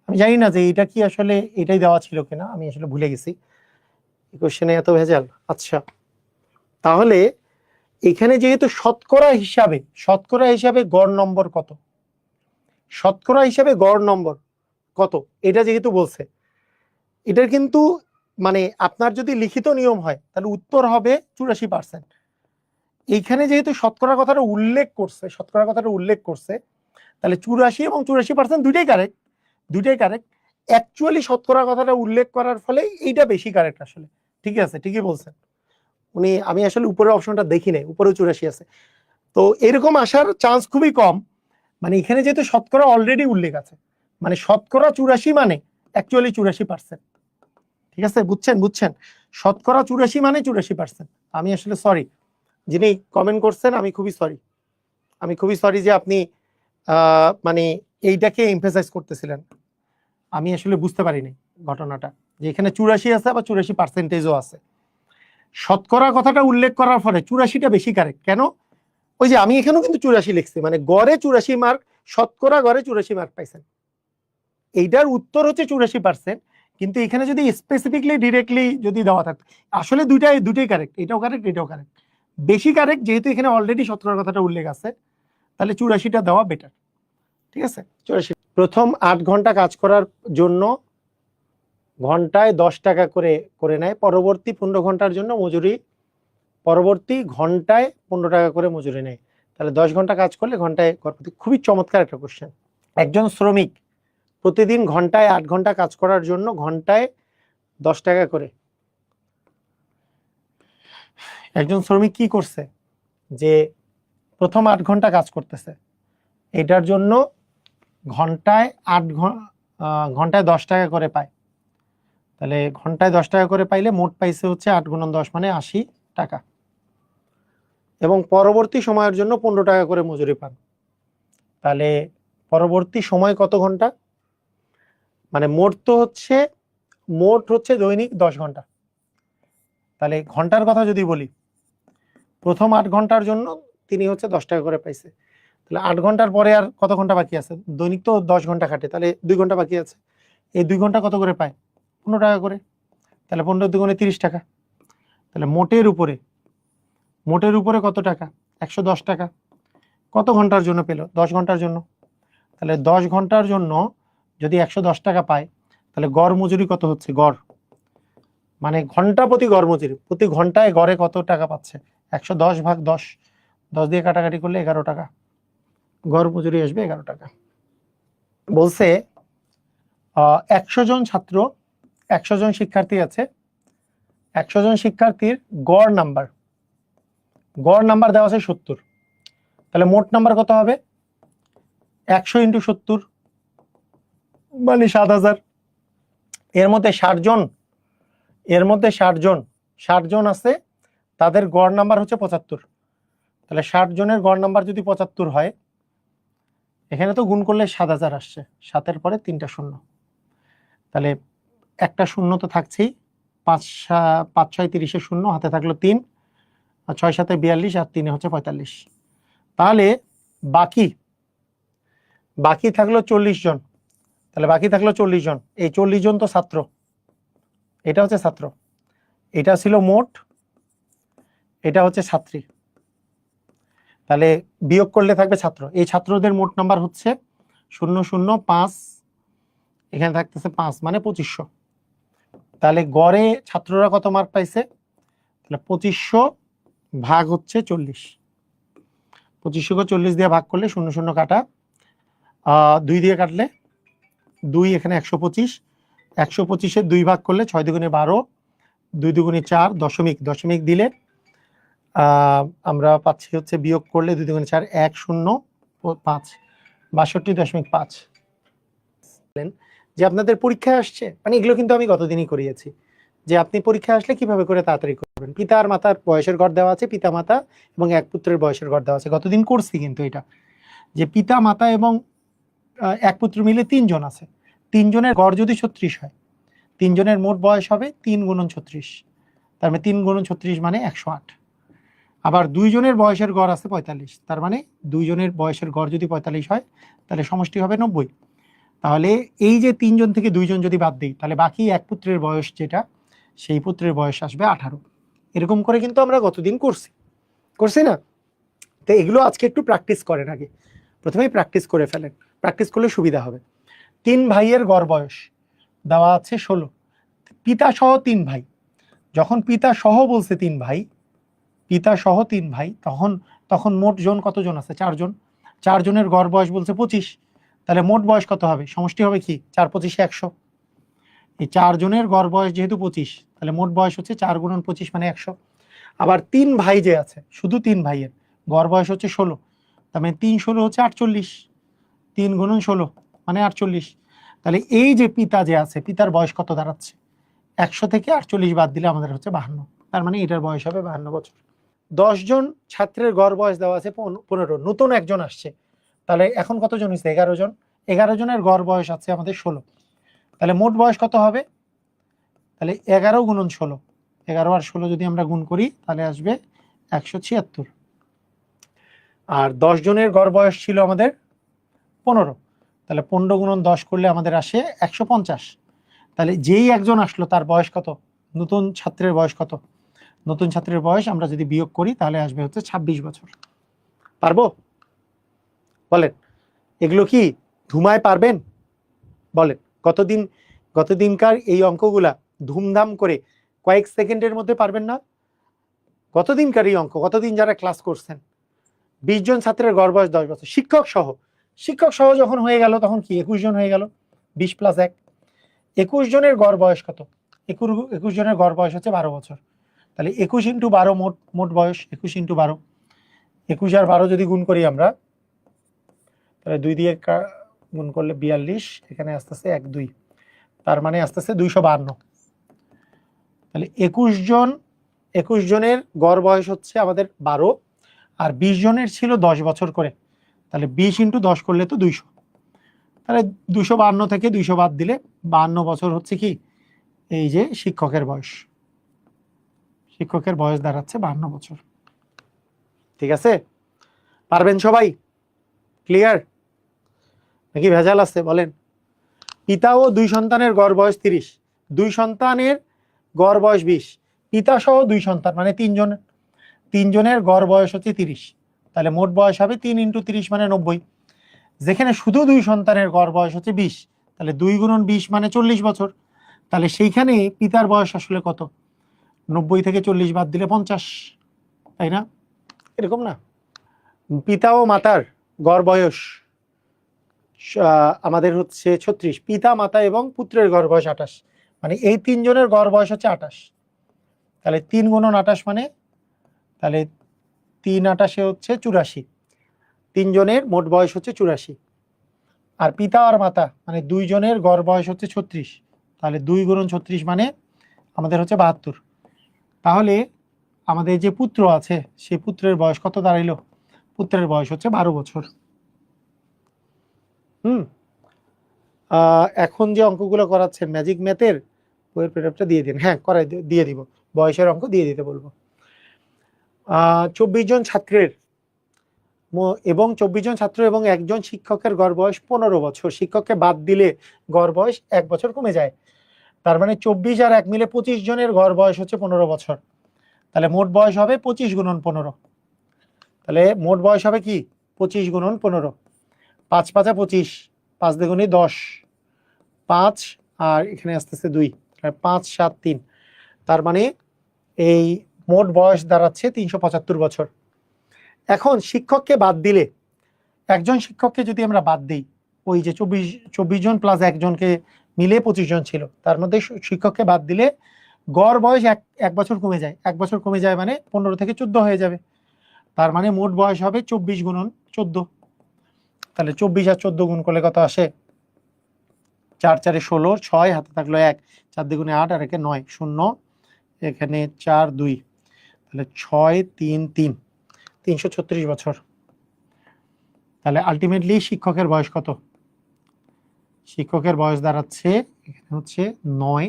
আমি জানি না যে এটা কি আসলে এটাই দেওয়া ছিল কিনা, আমি আসলে ভুলে গেছি কোশ্চেনে এত ভেজাল। আচ্ছা, তাহলে এখানে যেহেতু শতকরা হিসাবে গড় নম্বর কত, শতকরা হিসাবে গড় নম্বর কত এটা যেহেতু বলছে, এটার কিন্তু মানে আপনার যদি লিখিত নিয়ম হয় তাহলে উত্তর হবে 84%। এইখানে যেহেতু শতকরা কথাটা উল্লেখ করছে, তাহলে 84 এবং 84% দুইটাই কারেক্ট। অ্যাকচুয়ালি শতকরা কথাটা উল্লেখ করার ফলে এইটা বেশি কারেক্ট আসলে। ঠিক আছে, ঠিকই বলছেন উনি। আমি আসলে উপরের অপশনটা দেখি নাই, উপরেও 84 আছে, তো এরকম আসার চান্স খুবই কম। মানে এখানে যেহেতু শতকরা অলরেডি উল্লেখ আছে, মানে শতকরা 84 মানে অ্যাকচুয়ালি 84%। ঠিক আছে, বুঝছেন, শতকরা 84 মানে 84%। আমি আসলে সরি, যিনি কমেন্ট করছেন, আমি খুবই সরি যে আপনি মানে এইটাকে এমফাসাইজ করতেছিলেন। আমি আসলে বুঝতে পারিনি ঘটনাটা, যে এখানে 84 আছে বা 84%ও আছে। শতকরা কথাটা উল্লেখ করার ফলে 84টা বেশি কারেক্ট। কেন? ওই যে আমি এখানেও কিন্তু 84 লিখছি, মানে গড়ে 84 মার্ক, শতকরা গড়ে 84 মার্ক পাইছেন। এইটার উত্তর হচ্ছে 84%, কিন্তু এখানে যদি স্পেসিফিকলি ডিরেক্টলি যদি দেওয়া থাকতো, আসলে দুইটাই কারেক্ট, এটাও কারেক্ট। বেশি কারেক্ট যেহেতু এখানে অলরেডি শতকরা কথাটা উল্লেখ আছে, তাহলে 84টা দেওয়া বেটার। ঠিক আছে, 84। প্রথম 8 ঘন্টা কাজ করার জন্য ঘন্টায় 10 টাকা করে নেয়, পরবর্তী 15 ঘন্টার জন্য পরবর্তী ঘন্টায় 15 টাকা করে মজুরি নেয়। তাহলে 10 ঘন্টা কাজ করলে ঘন্টায় খুবই চমৎকার একটা কোশ্চেন। একজন শ্রমিক প্রতিদিন ঘন্টায় 8 ঘন্টা কাজ করার জন্য ঘন্টায় 10 টাকা করে। একজন শ্রমিক কি করছে, যে প্রথম 8 ঘন্টা কাজ করতেছে, এটার জন্য ঘন্টায় 10 টাকা করে পায়। তাহলে ঘন্টায় 10 টাকা করে পাইলে মোট পাইছে হচ্ছে 8 × 10 মানে 80 টাকা, এবং পরবর্তী সময়ের জন্য 15 টাকা করে মজুরি পান। তাহলে পরবর্তী সময় কত ঘন্টা, মানে মোট হচ্ছে দৈনিক 10 ঘন্টা। তাহলে ঘন্টার কথা যদি বলি, প্রথম 8 ঘন্টার জন্য তিনি হচ্ছে 10 টাকা করে পাইছে। তাহলে 8 ঘন্টার পরে আর কত ঘন্টা বাকি আছে? দৈনিক তো 10 ঘন্টা খাটে, তাহলে 2 ঘন্টা বাকি আছে। এই 2 ঘন্টা কত করে পায়? 15 টাকা করে। তাহলে 15 দুগুণে 30 টাকা। তাহলে মোটের উপরে কত টাকা? 110 টাকা। কত ঘন্টার জন্য পেল? 10 ঘন্টার জন্য। তাহলে 10 ঘন্টার জন্য যদি 110 টাকা পায়, তাহলে গড় মজুরি কত হচ্ছে? গড় মানে ঘন্টা প্রতি গড় মজুরি, প্রতি ঘন্টায় গড়ে কত টাকা পাচ্ছে? 110 ভাগ 10, 10 দিয়ে কাটাকাটি করলে 11 টাকা, গড় মজুরি আসবে 11 টাকা। বলছে 100 জন ছাত্র, 100 জন শিক্ষার্থী আছে, 100 জন শিক্ষার্থীর গড় নাম্বার দেওয়া আছে 70। তাহলে মোট নাম্বার কত হবে? 100 × 70 মানে 7000। এর মধ্যে 60 জন আছে, তাদের গড় নাম্বার হচ্ছে 75। তাহলে 60 জনের গড় নাম্বার যদি 75 হয়, এখানে তো গুণ করলে 7000 আসছে, 7-এর পরে 3টা শূন্য, তাহলে একটা শূন্য তো থাকছেই, 5 6 30 শূন্য, হাতে থাকলো 3, আর 6 7 42, আর 3 হচ্ছে 45। তাহলে বাকি থাকলো 40 জন। তাহলে বাকি থাকলো 40 জন। এই 40 জন তো ছাত্র, এটা হচ্ছে ছাত্র, এটা ছিল মোট, এটা হচ্ছে ছাত্রী। তাহলে বিয়োগ করলে থাকবে ছাত্র। এই ছাত্রদের মোট নাম্বার হচ্ছে 0 0 5, এখানে থাকতেছে 5 মানে 2500। তাহলে গড়ে ছাত্ররা কত মার্ক পাইছে? তাহলে 2500 ভাগ হচ্ছে 40, 2500কে 40 দিয়ে ভাগ করলে 0 0 কাটা, 2 দিয়ে কাটলে 2, এখানে 125, 125-এর 2 ভাগ করলে 6 দুগুণে 12, 2 দুগুণে 4, দশমিক দশমিক দিলে আমরা পাচ্ছি হচ্ছে বিয়োগ করলে 2 দুগুণে 4, 1 0 5, 62.5। যে আপনাদের পরীক্ষায় আসছে, মানে এগুলো কিন্তু আমি গতদিনই করিয়েছি, যে আপনি পরীক্ষায় আসলে কিভাবে করে তাড়াতাড়ি করবেন। পিতা আর মাতার বয়সের গড় দেওয়া আছে, পিতা মাতা এবং এক পুত্রের বয়সের গড় দেওয়া আছে। গতদিন করছি কিন্তু এটা, যে পিতা মাতা এবং এক পুত্র মিলে 3 জন আছে, 3 জনের গড় যদি 36 হয়, 3 জনের মোট বয়স হবে 3 গুণন 36, তার মানে 3 গুণন 36 মানে 108। আবার 2 জনের বয়সের গড় আছে 45, তার মানে 2 জনের বয়সের গড় যদি 45 হয় তাহলে সমষ্টি হবে 90। তাহলে এই যে 3 জন থেকে 2 জন যদি বাদ দিই, তাহলে বাকি এক পুত্রের বয়স যেটা, সেই পুত্রের বয়স আসবে 18। এরকম করে কিন্তু আমরা গতদিন করছি না? তো এগুলো আজকে একটু প্র্যাকটিস করেন, আগে প্রথমেই প্র্যাকটিস করে ফেলেন, প্র্যাকটিস করলে সুবিধা হবে। 3 ভাইয়ের গড় বয়স দেওয়া আছে 16, পিতা সহ 3 ভাই। যখন পিতা সহ বলছে 3 ভাই, পিতা সহ 3 ভাই, তখন মোট জন কতজন আছে? 4 জন। 4 জনের গড় বয়স বলছে 25, তাহলে মোট বয়স কত হবে? সমষ্টি হবে কি 4 25 100। এই 4 জনের গড় বয়স যেহেতু 25, তাহলে মোট বয়স হচ্ছে 4 গুণন 25 মানে 100। আবার 3 ভাই যে আছে, শুধু 3 ভাইয়ের গড় বয়স হচ্ছে 16, তার মানে 3 16 হচ্ছে 48, 3 গুণন 16 মানে 48। তাহলে এই যে পিতা যে আছে, পিতার বয়স কত দাঁড়াচ্ছে? 100 থেকে 48 বাদ দিলে আমাদের হচ্ছে 52, তার মানে এটার বয়স হবে 52 বছর। 10 জন ছাত্রের গড় বয়স দেওয়া আছে 15, নতুন একজন আসছে, তাহলে এখন কতজন হয়েছে? 11 জন। 11 জনের গড় বয়স আছে আমাদের 16, তাহলে মোট বয়স কত হবে? তাহলে 11 গুণন 16, 11 আর 16 যদি আমরা গুণ করি তাহলে আসবে 176। আর 10 জনের গড় বয়স ছিল আমাদের 15, তাহলে 15 গুণন 10 করলে আমাদের আসে 150। তাহলে যেই একজন আসলো তার বয়স কত? নতুন ছাত্রের বয়স কত? নতুন ছাত্রের বয়স আমরা যদি বিয়োগ করি তাহলে আসবে হচ্ছে 26 বছর। পারবো? বলেন, এগুলো কি ধুমায় পারবেন? বলেন, গতদিনকার এই অঙ্কগুলা ধুমধাম করে কয়েক সেকেন্ডের মধ্যে পারবেন না? গতদিনকার এই অঙ্ক, গতদিন যারা ক্লাস করছেন, 20 জন ছাত্রের গড় বয়স 10 বছর, শিক্ষক সহ যখন হয়ে গেল তখন কি 21 জন হয়ে গেল, 20 + 1, 21 জনের গড় বয়স কত? 21 জনের গড় বয়স হচ্ছে 12 বছর, তাহলে 21 × 12 মোট বয়স, 21 × 12, 21 আর 12 যদি গুণ করি আমরা, তাহলে 2 দিয়ে গুণ করলে 42, এখানে আসতেছে 1 2, তার মানে আসতেছে 252। তাহলে 21 জনের গড় বয়স হচ্ছে আমাদের 12, আর 20 জনের ছিল 10 বছর করে, তাহলে 20 × 10 করলে তো 200, তাহলে 252 থেকে 200 বাদ দিলে 52 বছর হচ্ছে কি এই যে শিক্ষকের বয়স দাঁড়াচ্ছে 52 বছর। ঠিক আছে? পারবেন সবাই? ক্লিয়ার নাকি ভেজাল আছে? বলেন। পিতা ও 2 সন্তানের গড় বয়স 30, 2 সন্তানের গড় বয়স 20, পিতা সহ 2 সন্তান মানে 3 জনের গড় বয়স হচ্ছে 30, তাহলে মোট বয়স হবে 3 × 30 মানে 90। যেখানে শুধু 2 সন্তানের গড় বয়স হচ্ছে 20, তাহলে 2 গুণন 20 মানে 40 বছর, তাহলে সেইখানে পিতার বয়স আসলে কত? 90 থেকে 40 বাদ দিলে 50, তাই না? এরকম না? পিতা ও মাতার গড় বয়স আমাদের হচ্ছে 36, পিতা মাতা এবং পুত্রের গড় বয়স 28, মানে এই 3 জনের গড় বয়স হচ্ছে 28, তাহলে 3 গুণন 28 মানে, তাহলে 3 28 হচ্ছে 84, 3 জনের মোট বয়স হচ্ছে 84। আর পিতা আর মাতা মানে 2 জনের গড় বয়স হচ্ছে 36, তাহলে 2 গুণন 36 মানে আমাদের হচ্ছে 72। তাহলে আমাদের যে পুত্র আছে সেই পুত্রের বয়স কত দাঁড়াইলো? পুত্রের বয়স হচ্ছে 12 বছর। এখন যে অঙ্কগুলো করাচ্ছেন ম্যাজিক ম্যাথের বইয়ের পিডিএফটা দিয়ে দিন। হ্যাঁ, দিয়ে দিব, বয়সের অঙ্ক দিয়ে দিতে বলবো। 24 জন ছাত্রের এবং 24 জন ছাত্র এবং একজন শিক্ষকের গড় বয়স 15 বছর, শিক্ষককে বাদ দিলে গড় বয়স 1 বছর কমে যায়, তার মানে 24 আর 1 মিলে 25 জনের গড় বয়স হচ্ছে 15 বছর, তাহলে মোট বয়স হবে 25 গুণন 15, তাহলে মোট বয়স হবে কি 25 গুণন 15, 5 5 25, 5 দুগুণে 10, 5 আর এখানে আসতেছে 2, 5 7 3, তার মানে এই মোট বয়স দাঁড়াচ্ছে 375 বছর। এখন শিক্ষককে বাদ দিলে, একজন শিক্ষককে যদি আমরা বাদ দিই, ওই যে 24 জন প্লাস একজনকে মিলে 25 জন ছিল, তার মধ্যে শিক্ষককে বাদ দিলে গড় বয়স এক বছর কমে যায়। 1 বছর কমে যায় মানে 15 থেকে 14 হয়ে যাবে। তার মানে মোট বয়স হবে 24 গুণন 14। তাহলে 24 আর 14 গুণ করলে কত আসে? 4 4 16, 6 হাতে থাকলো 1, 4 দ্বিগুণে 8 আর একে 9, 0 এখানে 4 2, তাহলে 6 3 3, 336 বছর। তাহলে আলটিমেটলি শিক্ষকের বয়স কত? শিক্ষকের বয়স দাঁড়াচ্ছে এখানে হচ্ছে 9,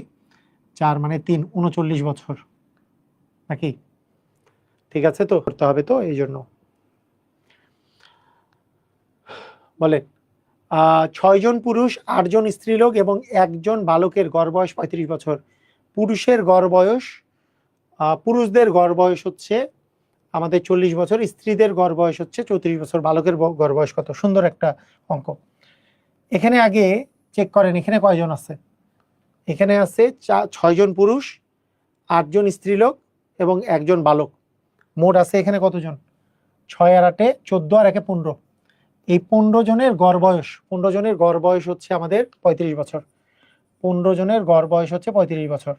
4 মানে 3, 39 বছর নাকি? ঠিক আছে, তো করতে হবে তো, এই জন্য বলে 6 জন পুরুষ, 8 জন স্ত্রীলোক এবং 1 জন বালকের গড় বয়স 35 বছর। পুরুষের গড় বয়স, পুরুষদের গড় বয়স হচ্ছে আমাদের 40 বছর, স্ত্রীদের গড় বয়স হচ্ছে 34 বছর। বালকের গড় বয়স কত? সুন্দর একটা অঙ্ক। এখানে আগে চেক করেন এখানে কয়জন আছে। এখানে আছে 6 জন পুরুষ, 8 জন স্ত্রীলোক এবং 1 জন বালক। মোট আছে এখানে কতজন? 6 আর 8 14 আর 1 15। এই 15 জনের গড় বয়স, 15 জনের গড় বয়স হচ্ছে আমাদের 35 বছর। 15 জনের গড় বয়স হচ্ছে 35 বছর।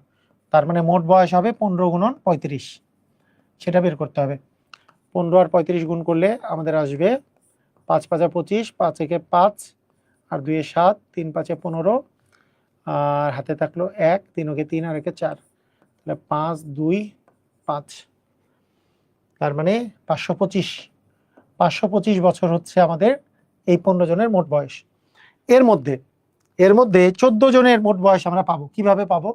তার মানে মোট বয়স হবে 15 গুণন 35, সেটা বের করতে হবে। 15 আর 35 গুণ করলে আমাদের আসবে 5 5 25, 5 1 5 আর 2 7, 3 5 15 আর হাতে থাকলো 1, 3 ওকে 3 আর 1 4, তাহলে 5 2 5, তার মানে 525 বছর হচ্ছে আমাদের এই 15 জনের মোট বয়স। এর মধ্যে 14 জনের মোট বয়স আমরা পাবো। কিভাবে পাবো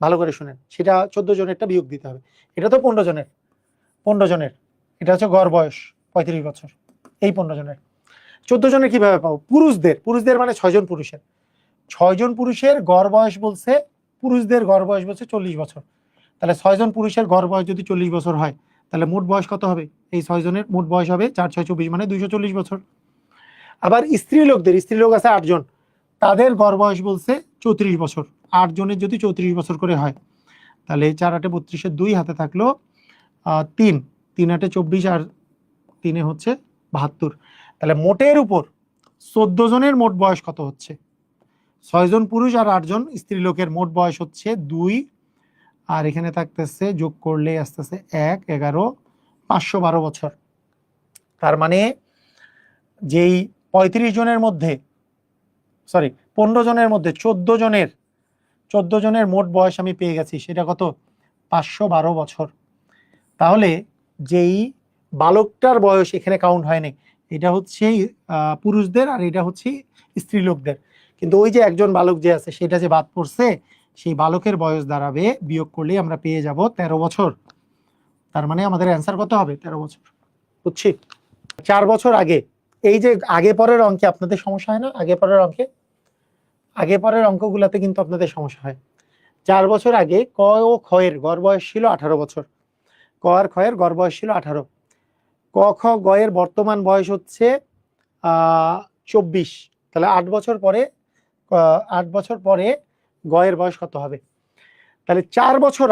ভালো করে শুনেন, সেটা 14 জনেরটা বিয়োগ দিতে হবে। এটা তো 15 জনের এটা হচ্ছে গড় বয়স 35 বছর। এই 15 জনের 14 জনের কিভাবে পাবো? পুরুষদের মানে 6 জন পুরুষের, 6 জন পুরুষের গড় বয়স বলছে, পুরুষদের গড় বয়স বলছে 40 বছর। তাহলে 6 জন পুরুষের গড় বয়স যদি 40 বছর হয়, তাহলে মোট বয়স কত হবে? এই 6 জনের মোট বয়স হবে 4 6 24 মানে 240 বছর। আবার স্ত্রীলোক আছে 8 জন, তাদের গড় বয়স বলছে 34 বছর। 8 জনের যদি 34 বছর করে হয়, তাহলে 4 8 32 2 হাতে থাকলো 3, 3 8 24 আর 3 হচ্ছে 72। তাহলে মোটের উপর 14 জনের মোট বয়স কত হচ্ছে? 6 জন পুরুষ আর 8 জন স্ত্রীলোকের মোট বয়স হচ্ছে 2, আর এখানে থাকতেছে যোগ করলে আসতেছে 1 11 512 বছর। তার মানে যেই 35 জনের মধ্যে 15 জনের মধ্যে 14 জনের মোট বয়স আমি পেয়ে গেছি, সেটা কত? 512 বছর। তাহলে যেই বালকটার বয়স এখানে কাউন্ট হয়নি, এটা হচ্ছে পুরুষদের আর এটা হচ্ছে স্ত্রীলোকদের। কিন্তু ওই যে একজন বালক যে আছে সেটা যে বাদ পড়ছে, সেই বালকের বয়স দাঁড়াবে, বিয়োগ করলেই আমরা পেয়ে যাব 13 বছর। তার মানে আমাদের অ্যান্সার কত হবে? 13 বছর। বুঝছি? 4 বছর আগে, এই যে আগে পরের অঙ্কে আপনাদের সমস্যা হয় না? আগে পরের অঙ্কগুলাতে কিন্তু আপনাদের সমস্যা হয়। 4 বছর আগে ক ও খ এর গড় বয়স ছিল 18 বছর। ক আর খ এর গড় বয়স ছিল 18। ক খ গ এর বর্তমান বয়স হচ্ছে 24। তাহলে 8 বছর পরে 8 বছর পরে গ এর বয়স কত হবে? তাহলে 4 বছর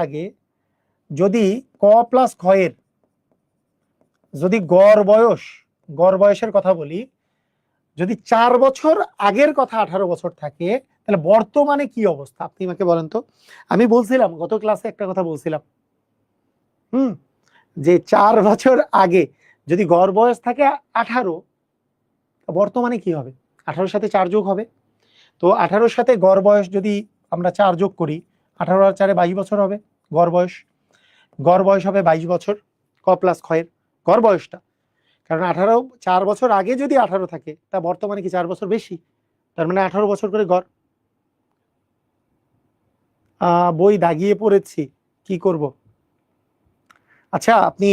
আগে যদি ক প্লাস খ এর যদি গড় বয়সের কথা বলি, যদি 4 বছর আগের কথা 18 বছর থাকে, তাহলে বর্তমানে কি অবস্থা আপনি আমাকে বলেন তো। আমি বলছিলাম গত ক্লাসে একটা কথা বলছিলাম, যে 4 বছর আগে যদি গড় বয়স থাকে 18, বর্তমানে কি হবে? 18 সাথে 4 যোগ হবে। তো 18 সাথে গড় বয়স যদি আমরা 4 যোগ করি, 18 আর 4 22 বছর হবে গড় বয়স হবে 22 বছর ক প্লাস খ এর গড় বয়সটা। কারণ 4 বছর আগে যদি 18 থাকে, তা বর্তমানে কি 4 বছর বেশি? তার মানে 18 বছর করে গড়। বই দাগিয়ে পড়েছি, কি করব? আচ্ছা, আপনি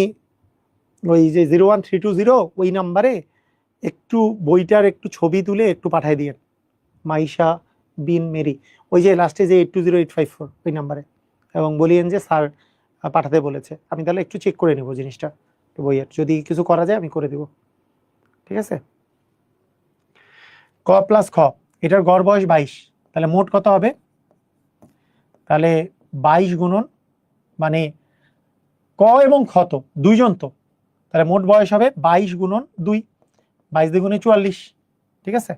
ওই যে 01320 ওই নাম্বারে একটু বইটার একটু ছবি তুলে একটু পাঠিয়ে দিয়েন, মাইশা বিন মেরি, ওই যে লাস্টে যে 820854 ওই নাম্বারে, এবং বলিয়েন যে স্যার পাঠাতে বলেছে। আমি তাহলে একটু চেক করে নেব জিনিসটা বইয়ের, যদি কিছু করা যায় আমি করে দেব। ঠিক আছে? ক প্লাস খ, এটার গড় বয়স 22, তাহলে মোট কত হবে? তাহলে 22 গুণন, মানে ক এবং খ তো দুইজন তো, তাহলে মোট বয়স হবে 22 গুণন 2, 22 দ্বিগুণে 44। ঠিক আছে,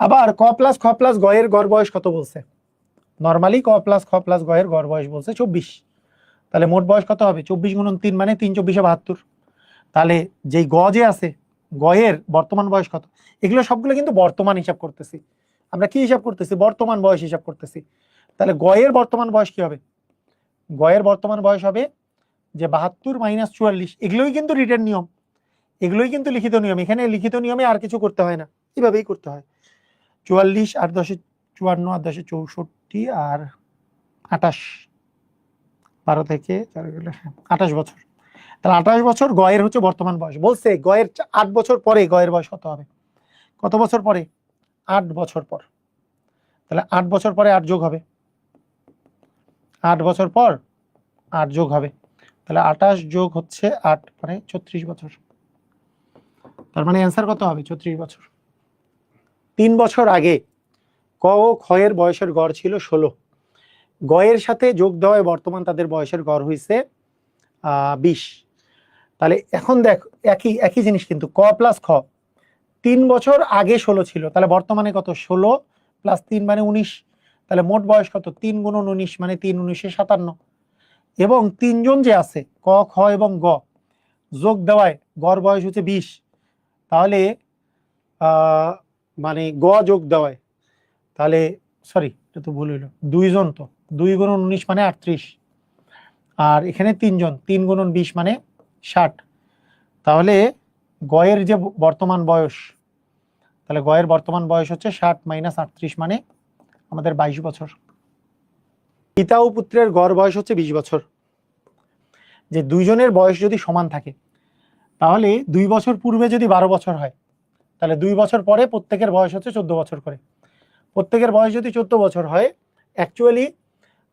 আবার ক প্লাস খ প্লাস গ এর গড় বয়স কত বলছে? নর্মালি ক প্লাস খ প্লাস গ এর গড় বয়স বলছে 24, তাহলে মোট বয়স কত হবে? 24 গুণন 3 মানে 3 24 72। তাহলে যেই গ যে আছে, গ এর বর্তমান বয়স কত? এগুলো সবগুলো কিন্তু বর্তমান হিসাব করতেছি আমরা। কি হিসাব করতেছি? বর্তমান বয়স হিসাব করতেছি। তাহলে গ এর বর্তমান বয়স কি হবে? গ এর বর্তমান বয়স হবে যে 72 মাইনাস 44। এগুলোই কিন্তু রিটেন নিয়ম, এগুলোই কিন্তু লিখিত নিয়ম। এখানে লিখিত নিয়মে আর কিছু করতে হয় না, এভাবেই করতে হয়। 44 আর 10 54 আর 10 64 আর 28, 12 থেকে 4 গেলে 28 বছর। তাহলে 28 বছর গয়ের হচ্ছে বর্তমান বয়স। বলছে গয়ের 8 বছর পরে গয়ের বয়স কত হবে? কত বছর পরে? 8 বছর পর। তাহলে 8 বছর পরে 8 যোগ হবে, 8 বছর পর 8 যোগ হবে, তাহলে 28 যোগ হচ্ছে 8 মানে 36 বছর। তার মানে অ্যান্সার কত হবে? 36 বছর। 3 বছর আগে ক ও খ এর বয়সের গড় ছিল 16, গয়ের সাথে যোগ দেওয়ায় বর্তমান তাদের বয়সের গড় হয়েছে 20। তাহলে এখন দেখ, একই একই জিনিস কিন্তু ক প্লাস খ 3 বছর আগে 16 ছিল, তাহলে বর্তমানে কত? 16 প্লাস 3 মানে 19, তাহলে মোট বয়স কত? 3 গুণন 19 মানে 3 19 57। এবং তিনজন যে আছে ক খ এবং গ যোগ দেওয়ায় গড় বয়স হচ্ছে 20, তাহলে মানে গ যোগ দেওয়ায়, তাহলে সরি এটা তো ভুল হইল, দুইজন তো 2 গুণন 19 মানে 38, আর এখানে তিনজন 3 গুণন 20 মানে 60। তাহলে গয়ের যে বর্তমান বয়স, তাহলে গয়ের বর্তমান বয়স হচ্ছে 60 মাইনাস 38 মানে আমাদের 22 বছর। পিতা ও পুত্রের গড় বয়স হচ্ছে 20 বছর। যে দুইজনের বয়স যদি সমান থাকে, তাহলে 2 বছর পূর্বে যদি 12 বছর হয়, তাহলে 2 বছর পরে প্রত্যেকের বয়স হচ্ছে 14 বছর করে। প্রত্যেকের বয়স যদি 14 বছর হয়, অ্যাকচুয়ালি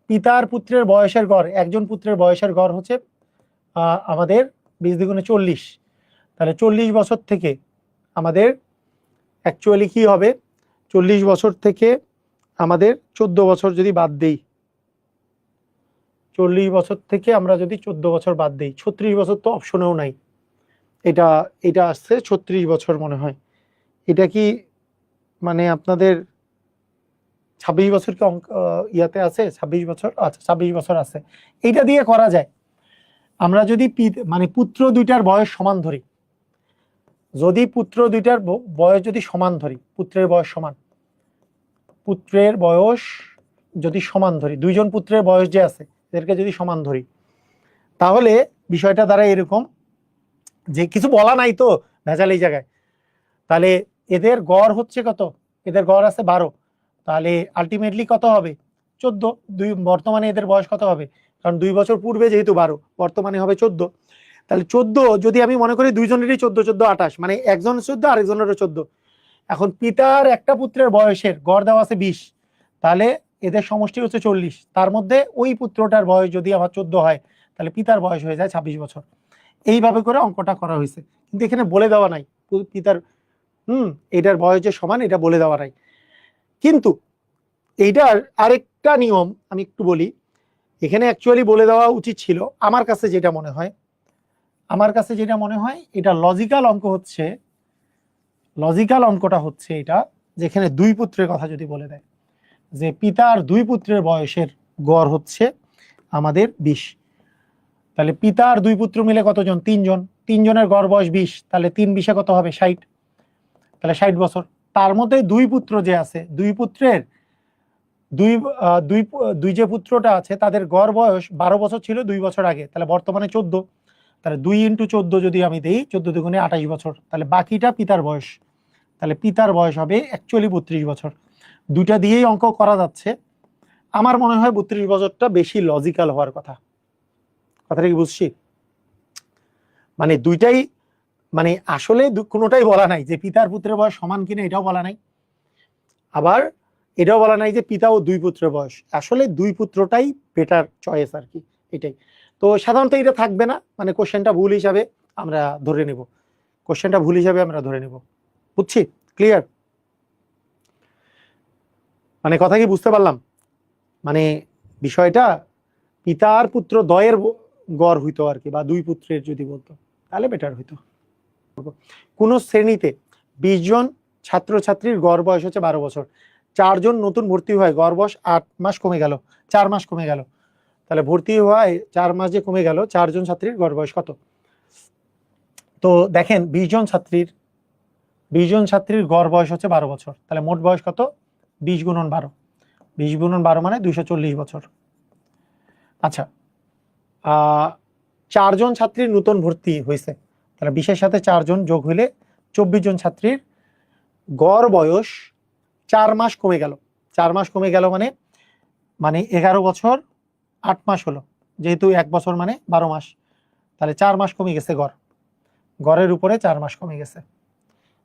পিতার পুত্রের বয়সের গড়, একজন পুত্রের বয়সের গড় হচ্ছে আমাদের 20 দ্বিগুণে 40। তাহলে 40 বছর থেকে আমাদের অ্যাকচুয়ালি কি হবে? 40 বছর থেকে আমাদের 14 বছর যদি বাদ দেই, 40 বছর থেকে আমরা যদি 14 বছর বাদ দেই, 36 বছর তো অপশনেও নাই, এটা এটা আসছে 36 বছর মনে হয়। এটা কি মানে আপনাদের 26 বছর কি অঙ্ক ইয়াতে আছে? 26 বছর, আচ্ছা 26 বছর আছে। এইটা দিয়ে করা যায়। আমরা যদি মানে পুত্র দুইটার বয়স সমান ধরি, যদি পুত্র দুইটার বয়স যদি সমান ধরি, পুত্রের বয়স সমান, পুত্রের বয়স যদি সমান ধরি, দুইজন পুত্রের বয়স যে আছে এদেরকে যদি সমান ধরি, তাহলে বিষয়টা দ্বারা এরকম যে কিছু বলা নাই তো ভেজাল এই জায়গায়। তাহলে এদের গড় হচ্ছে কত? এদের গড় আছে 12, তাহলে আলটিমেটলি কত হবে? 14। বর্তমানে এদের বয়স কত হবে? কারণ 2 বছর পূর্বে যেহেতু 12, বর্তমানে হবে 14। তাহলে 14 যদি আমি মনে করি দুইজনেরই 14 14 28, মানে একজনের 14 আরেকজনেরও 14। এখন পিতার একটা পুত্রের বয়সের গড় দেওয়া আছে 20, তাহলে এদের সমষ্টি হচ্ছে 40। তার মধ্যে ওই পুত্রটার বয়স যদি আমার 14 হয়, তাহলে পিতার বয়স হয়ে যায় 26 বছর। এইভাবে করে অঙ্কটা করা হয়েছে, কিন্তু এখানে বলে দেওয়া নাই পিতার এটার বয়স যে সমান, এটা বলে দেওয়া নাই। কিন্তু এইটার আরেকটা নিয়ম আমি একটু বলি, এখানে অ্যাকচুয়ালি বলে দেওয়া উচিত ছিল। আমার কাছে যেটা মনে হয়, এটা লজিক্যাল অঙ্ক হচ্ছে, লজিক্যাল অঙ্কটা হচ্ছে এটা, যেখানে 2 পুত্রের কথা যদি বলে দেয় যে পিতার 2 পুত্রের বয়সের গড় হচ্ছে আমাদের 20, তাহলে পিতার 2 পুত্র মিলে কতজন? 3 জন, 3 জনের গড় বয়স 20, তাহলে 3 20 কত হবে? 60, তাহলে 60 বছর। তার মধ্যে 2 পুত্র যে আছে, 2 পুত্রের দুই যে পুত্রটা আছে তাদের গড় বয়স 12 বছর ছিল 2 বছর আগে, তাহলে বর্তমানে 14। তাহলে 2 × 14 যদি আমি দেই, 14 দুগুণে 28 বছর, তাহলে বাকিটা পিতার বয়স, তাহলে পিতার বয়স হবে অ্যাকচুয়ালি 32 বছর। দুইটা দিয়েই অঙ্ক করা যাচ্ছে। আমার মনে হয় 32 বছরটা বেশি লজিক্যাল হওয়ার কথা। কথাটা কি বুঝছি? মানে দুইটাই, মানে আসলে কোনোটাই বলা নাই যে পিতার পুত্রের বয়স সমান কিনা, এটাও বলা নাই, আবার এটাও বলা নাই যে পিতা ও 2 পুত্রের বয়স। আসলে 2 পুত্রটাই বেটার চয়েস আর কি, এটাই। তো সাধারণত এটা থাকবে না, মানে কোশ্চেনটা ভুল হিসাবে আমরা ধরে নেব, বুঝছি? ক্লিয়ার? মানে কথা কি বুঝতে পারলাম? মানে বিষয়টা পিতা আর পুত্র দ্বয়ের গড় হইতো আর কি, বা দুই পুত্রের যদি বলতো তাহলে বেটার হইতো। কোন শ্রেণীতে 20 জন ছাত্রছাত্রীর গড় বয়স হচ্ছে 12 বছর, 4 জন নতুন ভর্তি হয়, গড় বয়স 8 মাস কমে গেল, 4 মাস কমে গেল, তাহলে ভর্তি হওয়ায় 4 মাস যে কমে গেল, 4 জন ছাত্রীর গড় বয়স কত? তো দেখেন 20 জন ছাত্রীর গড় বয়স হচ্ছে 12 বছর, তাহলে মোট বয়স কত? 20 গুণন 12, 20 গুণন 12 মানে 240 বছর। আচ্ছা, 4 জন ছাত্রীর নতুন ভর্তি হয়েছে, তাহলে 20-এর সাথে 4 জন যোগ হইলে 24 জন ছাত্রীর গড় বয়স 4 মাস কমে গেল। 4 মাস কমে গেল মানে 11 বছর 8 মাস হলো, যেহেতু 1 বছর মানে 12 মাস, তাহলে 4 মাস কমে গেছে গড়ের উপরে 4 মাস কমে গেছে,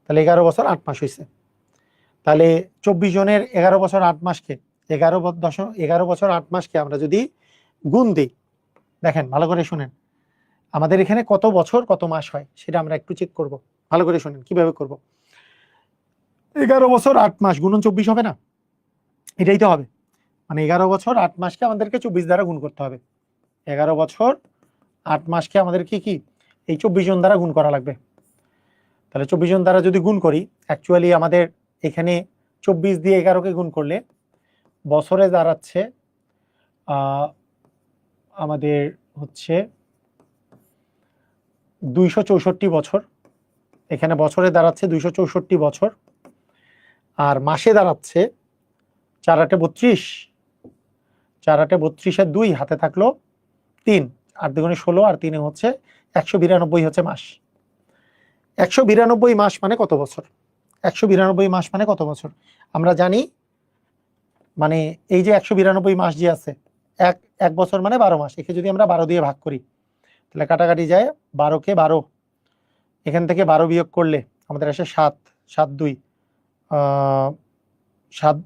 তাহলে 11 বছর 8 মাস হয়েছে। তাহলে 24 জনের 11 বছর 8 মাসকে 11 বছর 8 মাসকে আমরা যদি গুণ দিই, দেখেন ভালো করে শুনেন, আমাদের এখানে কত বছর কত মাস হয় সেটা আমরা একটু চেক করব। ভালো করে শুনেন কিভাবে করব। 11 বছর 8 মাস গুণন 24 হবে না? এটাই তো হবে, মানে 11 বছর 8 মাসকে আমাদেরকে 24 দ্বারা গুণ করতে হবে। 11 বছর 8 মাসকে আমাদেরকে কি এই 24 জন দ্বারা গুণ করা লাগবে। তাহলে 24 জন দ্বারা যদি গুণ করি, অ্যাকচুয়ালি আমাদের এখানে 24 দিয়ে 11কে গুণ করলে বছরে দাঁড়াচ্ছে আমাদের হচ্ছে 264 বছর, এখানে বছরে দাঁড়াচ্ছে 264 বছর, আর মাসে দাঁড়াচ্ছে 4 8 32, 4 8 32 এর 2 হাতে থাকলো 3, 8 দুগুণে 16 আর 3 হচ্ছে 192 হচ্ছে মাস। 192 মাস মানে কত বছর? 192 মাস মানে কত বছর আমরা জানি, মানে এই যে 192 মাস যে আছে, এক বছর মানে 12 মাস, একে যদি আমরা 12 দিয়ে ভাগ করি তাহলে কাটাকাটি যায়, 12কে 12, এখান থেকে 12 বিয়োগ করলে আমাদের আসে 7, 7 2 7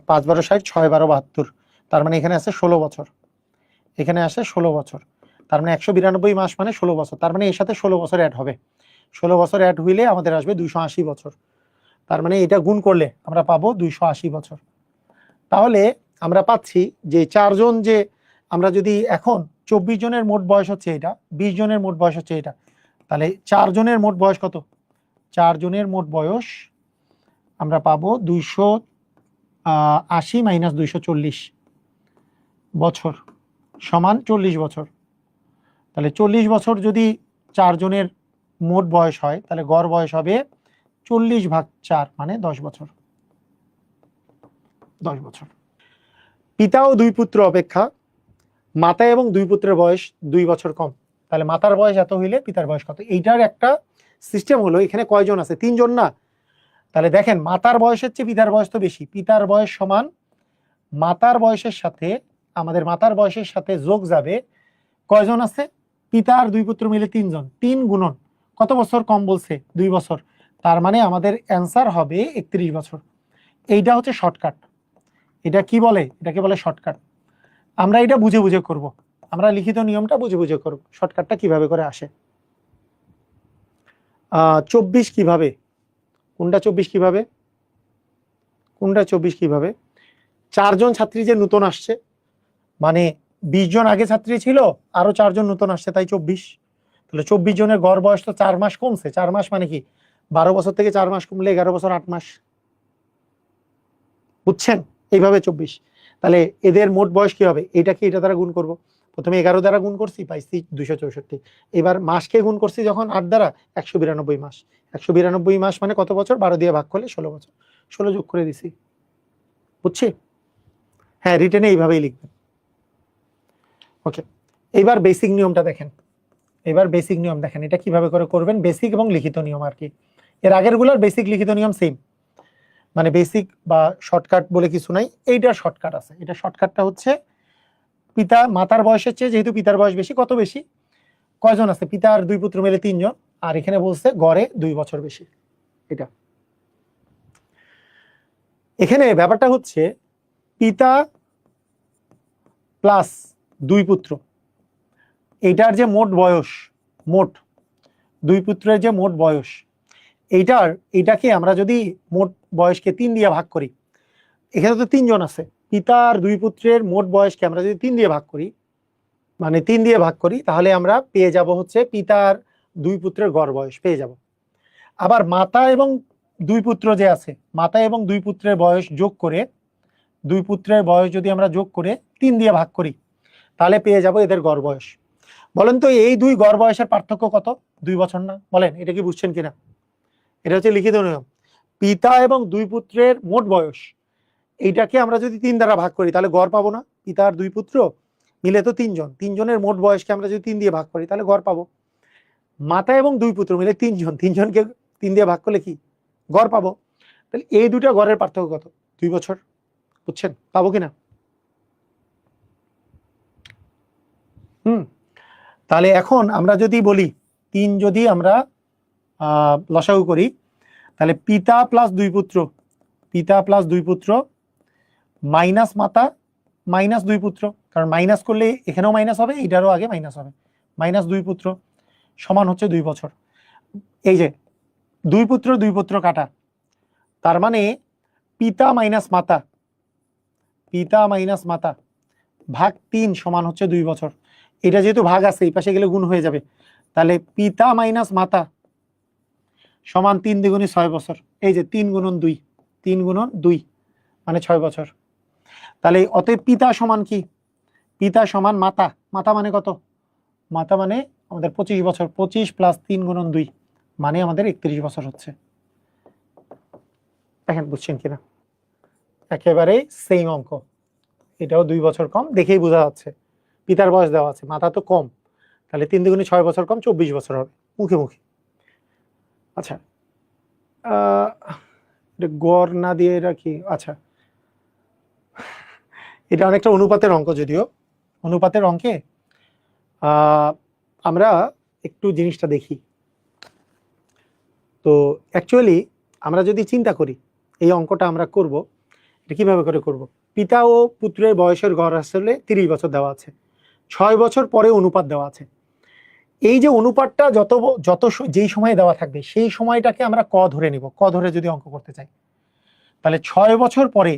5 12 60, 6 12 72, তার মানে এখানে আছে 16 বছর, এখানে আসে 16 বছর, তার মানে 192 মাস মানে 16 বছর, তার মানে এর সাথে 16 বছর অ্যাড হবে, 16 বছর অ্যাড হইলে আমাদের আসবে 280 বছর, তার মানে এটা গুণ করলে আমরা পাবো 280 বছর। তাহলে আমরা পাচ্ছি যে 4 জন, যে আমরা যদি এখন 24 জনের মোট বয়স হচ্ছে এটা, 20 জনের মোট বয়স হচ্ছে এটা, তাহলে 4 জনের মোট বয়স কত? 4 জনের মোট বয়স আমরা পাবো 280 মাইনাস 240 বছর সমান 40 বছর। তাহলে 40 বছর যদি 4 জনের মোট বয়স হয়, তাহলে গড় বয়স হবে 40/4 মানে 10 বছর। 10 বছর। পিতা ও 2 পুত্র অপেক্ষা মাতা এবং 2 পুত্রের বয়স 2 বছর কম, তাহলে মাতার বয়স এত হইলে পিতার বয়স কত? এইটার একটা সিস্টেম হলো, এখানে কয়জন আছে? 3 জন না? তাহলে দেখেন মাতার বয়সের চেয়ে পিতার বয়স তো বেশি, পিতার বয়স সমান মাতার বয়সের সাথে, আমাদের মাতার বয়সের সাথে যোগ যাবে কয়জন আছে? পিতা আর 2 পুত্র মিলে 3 জন, 3 গুণন কত বছর কম বলছে? 2 বছর, তার মানে আমাদের অ্যান্সার হবে 31 বছর। এইটা হচ্ছে শর্টকাট। এটা কি বলে? এটাকে বলে শর্টকাট। আমরা এটা বুঝে বুঝে করব, আমরা লিখিত নিয়মটা বুঝে বুঝে করব, শর্টকাটটা কিভাবে করে আসে। 24 কিভাবে? কোনটা 24 কিভাবে? কোনটা 24 কিভাবে? 4 জন ছাত্রী যে নতুন আসছে, মানে 20 জন আগে ছাত্রী ছিল, আরো 4 জন নতুন আসছে, তাই 24। তাহলে 24 জনের গড় বয়স তো 4 মাস কমছে, 4 মাস মানে কি 12 বছর থেকে 4 মাস কমলে 11 বছর 8 মাস, বুঝছেন? এইভাবে 24। তাহলে এদের মোট বয়স কি হবে? এটাকে এটা দ্বারা গুণ করব, প্রথমে 11 দ্বারা গুণ করছি, পাইছি 264, এবার মাসকে গুণ করছি যখন 8 দ্বারা, 192 মাস। 192 মাস মানে কত বছর? 12 দিয়ে ভাগ করলে 16 বছর, 16 যোগ করে দিছি, বুঝছি? হ্যাঁ, রিটেনে এইভাবেই লিখবেন। ওকে, এইবার বেসিক নিয়মটা দেখেন, এবার বেসিক নিয়ম দেখেন, এটা কিভাবে করে করবেন, বেসিক এবং লিখিত নিয়ম আর কি। এর আগের গুলোর বেসিক লিখিত নিয়ম সেম, মানে বেসিক বা শর্টকাট বলে কিছু নাই, এইটার শর্টকাট আছে। এটা শর্টকাটটা হচ্ছে পিতা মাতার বয়সের চেয়ে, যেহেতু পিতার বয়স বেশি, কত বেশি? কয়জন আছে? পিতা আর 2 পুত্র মিলে 3 জন, আর এখানে বলছে গড়ে 2 বছর বেশি। এটা এখানে ব্যাপারটা হচ্ছে পিতা প্লাস 2 পুত্র, এইটার যে মোট বয়স, মোট 2 পুত্রের যে মোট বয়স, এটাকে আমরা যদি মোট বয়সকে 3 দিয়ে ভাগ করি, এখানে তো তিনজন আছে, পিতার দুই পুত্রের মোট বয়সকে আমরা যদি 3 দিয়ে ভাগ করি, মানে 3 দিয়ে ভাগ করি, তাহলে আমরা পেয়ে যাব হচ্ছে পিতার দুই পুত্রের গড় বয়স পেয়ে যাব। আবার মাতা এবং দুই পুত্র যে আছে, মাতা এবং দুই পুত্রের বয়স যোগ করে, দুই পুত্রের বয়স যদি আমরা যোগ করে 3 দিয়ে ভাগ করি, তাহলে পেয়ে যাব এদের গড় বয়স। বলেন তো এই দুই গড় বয়সের পার্থক্য কত? 2 বছর না? বলেন এটা কি বুঝছেন কিনা? এটা হচ্ছে লিখিত নিয়ম। পিতা এবং দুই পুত্রের মোট বয়স, এইটাকে আমরা যদি 3 দ্বারা ভাগ করি তাহলে গড় পাবো না? পিতার দুই পুত্র মিলে তো 3 জন, 3 জনের মোট বয়সকে আমরা যদি 3 দিয়ে ভাগ করি তাহলে গড় পাবো। মাতা এবং দুই পুত্র মিলে 3 জন, 3 জনকে 3 দিয়ে ভাগ করলে কি গড় পাবো? তাহলে এই দুটা গড়ের পার্থক্য কত? 2 বছর। বুঝছেন? পাবো কিনা? তাহলে এখন আমরা যদি বলি 3 যদি আমরা লসাগু করি, তাহলে পিতা প্লাস দুই পুত্র, পিতা প্লাস দুই পুত্র মাইনাস মাতা মাইনাস দুই পুত্র, কারণ মাইনাস করলে এখানেও মাইনাস হবে, এটারও আগে মাইনাস হবে, মাইনাস দুই পুত্র সমান হচ্ছে 2 বছর। এই যে দুই পুত্র কাটা, তার মানে পিতা মাইনাস মাতা, পিতা মাইনাস মাতা ভাগ 3 সমান হচ্ছে 2 বছর। এটা যেহেতু ভাগ আছে এই পাশে গেলে গুণ হয়ে যাবে, তাহলে পিতা মাইনাস মাতা সমান 3 দ্বিগুণে 6 বছর। এই যে 3 গুণন 2, 3 গুণন 2 মানে 6 বছর। তাহলে অতএব পিতা সমান কি? পিতা সমান মাতা, মাতা মানে কত? মাতা মানে আমাদের 25 বছর, 25 প্লাস 3 গুণন 2 মানে আমাদের 31 বছর হচ্ছে। দেখেন বুঝছেন কিনা? একেবারে সেম অঙ্ক, এটাও 2 বছর কম, দেখেই বোঝা যাচ্ছে। পিতার বয়স দেওয়া আছে, মাতা তো কম, তাহলে 3 দ্বিগুণে 6 বছর কম 24 বছর হবে মুখে মুখে। আচ্ছা, গড় না দিয়ে এটা কি? আচ্ছা, এটা অনেকটা অনুপাতের অঙ্ক, যদিও অনুপাতের অঙ্কে আমরা একটু জিনিসটা দেখি। তো অ্যাকচুয়ালি আমরা যদি চিন্তা করি এই অঙ্কটা আমরা করব, এটা কিভাবে করে করব? পিতা ও পুত্রের বয়সের গড় আসলে 30 বছর দেওয়া আছে, 6 বছর পরে অনুপাত দেওয়া আছে। এই যে অনুপাতটা যত যত যেই সময়ে দেওয়া থাকবে সেই সময়টাকে আমরা ক ধরে নিব। ক ধরে যদি অঙ্ক করতে চাই, তাহলে 6 বছর পরে,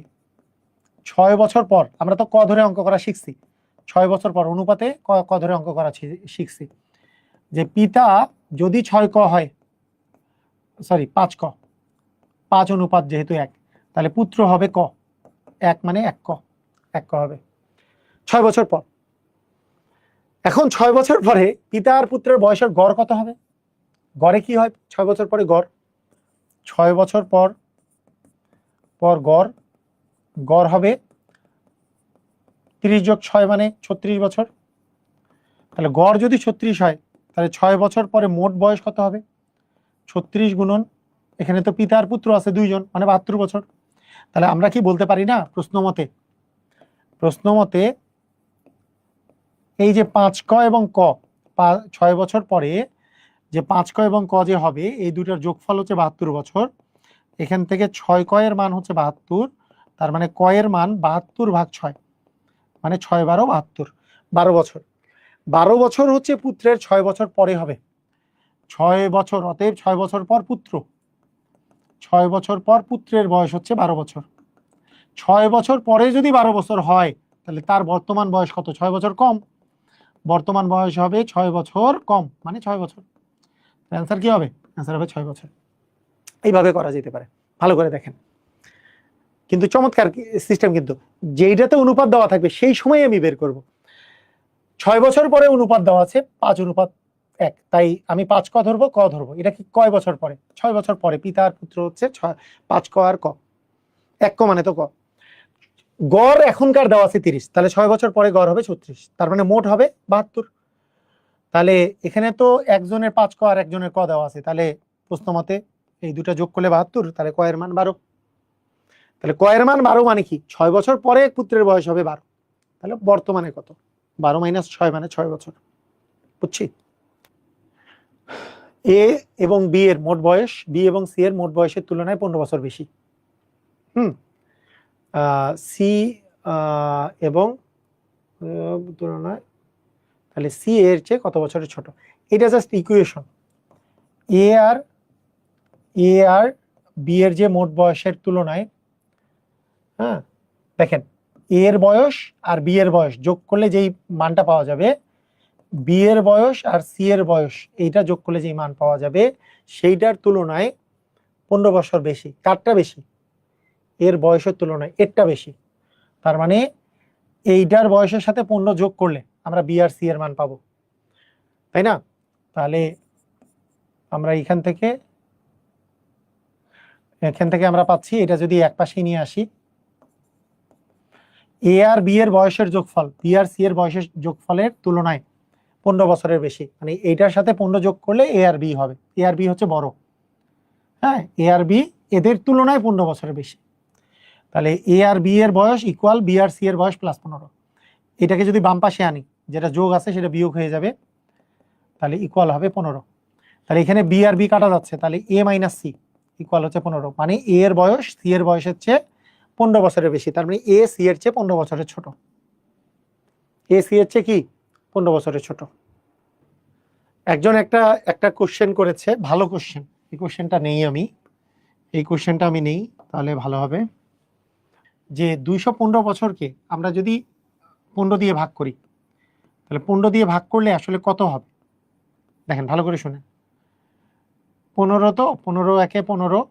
6 বছর পর আমরা তো ক ধরে অঙ্ক করা শিখছি, 6 বছর পর অনুপাতে ক ধরে অঙ্ক করা শিখছি। যে পিতা যদি 6 ক হয়, সরি 5 ক, 5 অনুপাত যেহেতু 1, তাহলে পুত্র হবে ক, 1 মানে 1 ক, 1 ক হবে 6 বছর পর। এখন 6 বছর পরে পিতা আর পুত্রের বয়সের গড় কত হবে? গড়ে কি হয় 6 বছর পরে? গড় 6 বছর পর পর গড়, গড় হবে 30 যোগ 6 মানে 36 বছর। তাহলে গড় যদি 36 হয়, তাহলে 6 বছর পরে মোট বয়স কত হবে? 36 গুণন, এখানে তো পিতা আর পুত্র আছে 2 জন, মানে 72 বছর। তাহলে আমরা কি বলতে পারি না প্রশ্ন মতে এই যে 5 ক এবং ক, 6 বছর পরে যে 5 ক এবং ক যে হবে, এই দুটার যোগফল হচ্ছে 72 বছর। এখান থেকে 6 ক এর মান হচ্ছে 72, তার মানে ক এর মান 72 ভাগ 6, মানে 6 12 72, 12 বছর। 12 বছর হচ্ছে পুত্রের 6 বছর পরে হবে, 6 বছর, অতএব 6 বছর পর পুত্র, 6 বছর পর পুত্রের বয়স হচ্ছে 12 বছর। 6 বছর পরে যদি 12 বছর হয়, তাহলে তার বর্তমান বয়স কত? 6 বছর কম, বর্তমান বয়স হবে 6 বছর কম, মানে 6 বছর। অ্যান্সার কি হবে? অ্যান্সার হবে 6 বছর। এইভাবে করা যেতে পারে, ভালো করে দেখেন। কিন্তু চমৎকার সিস্টেম, কিন্তু যেইটাতে অনুপাত দেওয়া থাকবে সেই সময় আমি বের করব। 6 বছর পরে অনুপাত দেওয়া আছে 5 অনুপাত 1, তাই আমি 5 ক ধরবো, ক ধরবো। এটা কি কয় বছর পরে? 6 বছর পরে। পিতা আর পুত্র হচ্ছে 5 ক আর ক, 1 ক মানে তো ক। গড় এখনকার দেওয়া আছে 30, তাহলে 6 বছর পরে গড় হবে 36, তার মানে মোট হবে 72। তাহলে এখানে তো একজনের 5 ক আর একজনের ক দেওয়া আছে, তাহলে প্রশ্ন মতে এই দুটা যোগ করলে 72, তাহলে ক এর মান 12। তাহলে ক এর মান 12 মানে কি? 6 বছর পরে পুত্রের বয়স হবে 12, তাহলে বর্তমানে কত? 12 মাইনাস 6 মানে 6 বছর। বুঝছি? এ এবং বি এর মোট বয়স, বি এবং সি এর মোট বয়সের তুলনায় 15 বছর বেশি। সি এবং তুলনায়, তাহলে সি এর চেয়ে কত বছরের ছোট? এটা জাস্ট ইকুয়েশন। এ আর বি এর যে মোট বয়সের তুলনায় হ্যাঁ, দেখেন এ এর বয়স আর বি এর বয়স যোগ করলে যেই মানটা পাওয়া যাবে, বি এর বয়স আর সি এর বয়স এইটা যোগ করলে যেই মান পাওয়া যাবে সেইটার তুলনায় 15 বছর বেশি। কারটা বেশি? এর বয়সের তুলনায় এরটা বেশি। তার মানে এইটার বয়সের সাথে 15 যোগ করলে আমরা বি আর সি এর মান পাবো, তাই না? তাহলে আমরা এখান থেকে আমরা পাচ্ছি, এটা যদি এক পাশে নিয়ে আসি, এ আর বি এর বয়সের যোগফল বি আর সি এর বয়সের যোগফলের তুলনায় 15 বছরের বেশি, মানে এইটার সাথে 15 যোগ করলে এ আর বি হবে। এ আর বি হচ্ছে বড়, হ্যাঁ, এ আর বি এদের তুলনায় 15 বছরের বেশি। তাহলে এ আর বি এর বয়স ইকুয়াল বি আর সি এর বয়স প্লাস 15। এটাকে যদি বাম পাশে আনি, যেটা যোগ আছে সেটা বিয়োগ হয়ে যাবে, তাহলে ইকুয়াল হবে 15। তাহলে এখানে বি আর বি কাটা যাচ্ছে, তাহলে এ মাইনাস সি ইকুয়াল হচ্ছে 15। মানে এ এর বয়স সি এর বয়সের চেয়ে 15 বছরের বেশি। তার মানে এ সি এর চেয়ে 15 বছরের ছোট। এ সি এর চেয়ে কি 15 বছরের ছোট। একজন একটা কোশ্চেন করেছে, ভালো কোশ্চেন, এই কোশ্চেনটা নেই আমি, এই কোশ্চেনটা আমি নেই, তাহলে ভালো হবে। যে 215 বছরকে আমরা যদি 15 দিয়ে ভাগ করি, তাহলে 15 দিয়ে ভাগ করলে আসলে কত হবে? দেখেন ভালো করে শুনেন। 15 তো 15 একে 15,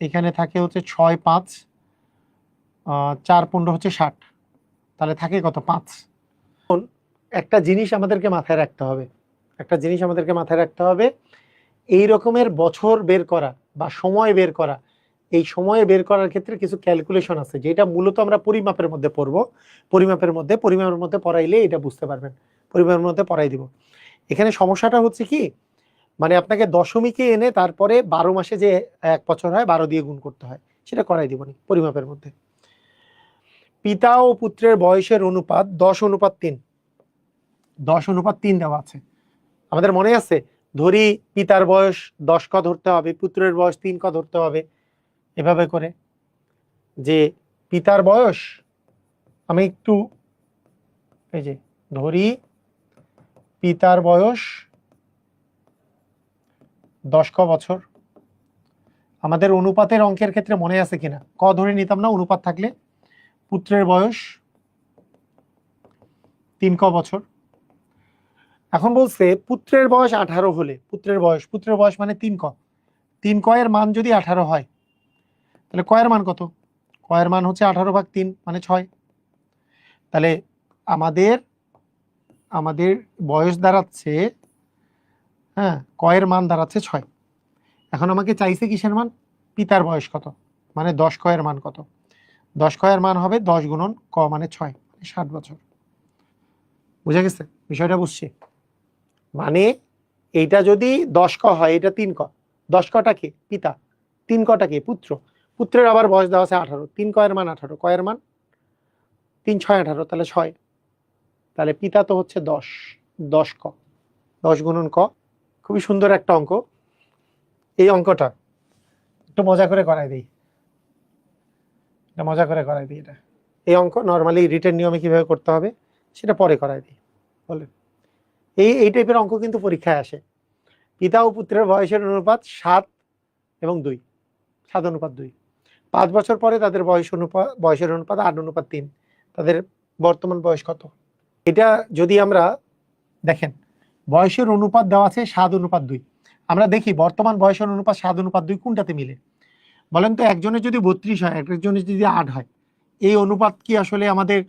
এখানে থাকে হচ্ছে 6 5, 4 15 হচ্ছে 60, তাহলে থাকে কত? 5। একটা জিনিস আমাদেরকে মাথায় রাখতে হবে, এই রকমের বছর বের করা বা সময় বের করা, এই সময় বের করার ক্ষেত্রে কিছু ক্যালকুলেশন আছে, যেটা মূলত আমরা পরিমাপের মধ্যে পড়বো। পরিমাপের মধ্যে পড়াইলে এটা বুঝতে পারবেন, পরিমাপের মধ্যে পড়াই দিব। এখানে সমস্যাটা হচ্ছে কি, মানে আপনাকে দশমিকে এনে তারপরে 12 মাসে যে 1 বছর হয় 12 দিয়ে গুণ করতে হয়, সেটা করাই দিব নি পরিমাপের মধ্যে। পিতা ও পুত্রের বয়সের অনুপাত 10:3। 10:3 দেওয়া আছে, আমাদের মনে আছে? ধরি পিতার বয়স 10 ক ধরতে হবে, পুত্রের বয়স 3 ক ধরতে হবে, এভাবে করে। যে পিতার বয়স, আমি একটু এই যে ধরি পিতার বয়স 10 ক বছর, আমাদের অনুপাতের অঙ্কের ক্ষেত্রে মনে আছে কিনা, ক ধরে নিতাম না অনুপাত থাকলে। পুত্রের বয়স 3 ক বছর। এখন বলছে পুত্রের বয়স 18 হলে, পুত্রের বয়স মানে 3 ক, 3 ক এর মান যদি 18 হয়, তাহলে ক এর মান কত? ক এর মান হচ্ছে 18/3 মানে 6। তাহলে আমাদের বয়স দাঁড়াচ্ছে, হ্যাঁ, ক এর মান দাঁড়াচ্ছে 6। এখন আমাকে চাইছে কিসের মান? পিতার বয়স কত, মানে 10 ক এর মান কত? 10 ক এর মান হবে 10 গুণন ক মানে 6, মানে 60 বছর। বুঝা গেছে বিষয়টা? বুঝছি। মানে এইটা যদি 10 ক হয়, এটা 3 ক, 10 কটা কি পিতা, 3 কটা কি পুত্র। পুত্রের আবার বয়স দেওয়া আছে 18, 3 ক এর মান 18, ক এর মান 3 6 18, তাহলে 6। তাহলে পিতা তো হচ্ছে 10, 10 ক, 10 গুণন ক। খুবই সুন্দর একটা অঙ্ক। এই অঙ্কটা একটু মজা করে করাই দিই, এটা এই অঙ্ক নর্মালি রিটেন নিয়মে কিভাবে করতে হবে সেটা পরে করাই দিই। বলেন, এই টাইপের অঙ্ক কিন্তু পরীক্ষায় আসে। পিতা ও পুত্রের বয়সের অনুপাত 7 এবং 2, 7:2। 5 বছর পরে তাদের বয়সের অনুপাত 8:3। তাদের বর্তমান বয়স কত? এটা যদি আমরা দেখেন, বয়সের অনুপাত দেওয়া আছে 7:2। আমরা দেখি বর্তমান বয়সের অনুপাত 7:2 কোনটাতে মিলে। বলেন তো, একজনের যদি 32 হয়, একজনের যদি 8 হয়, এই অনুপাত কি আসলে আমাদের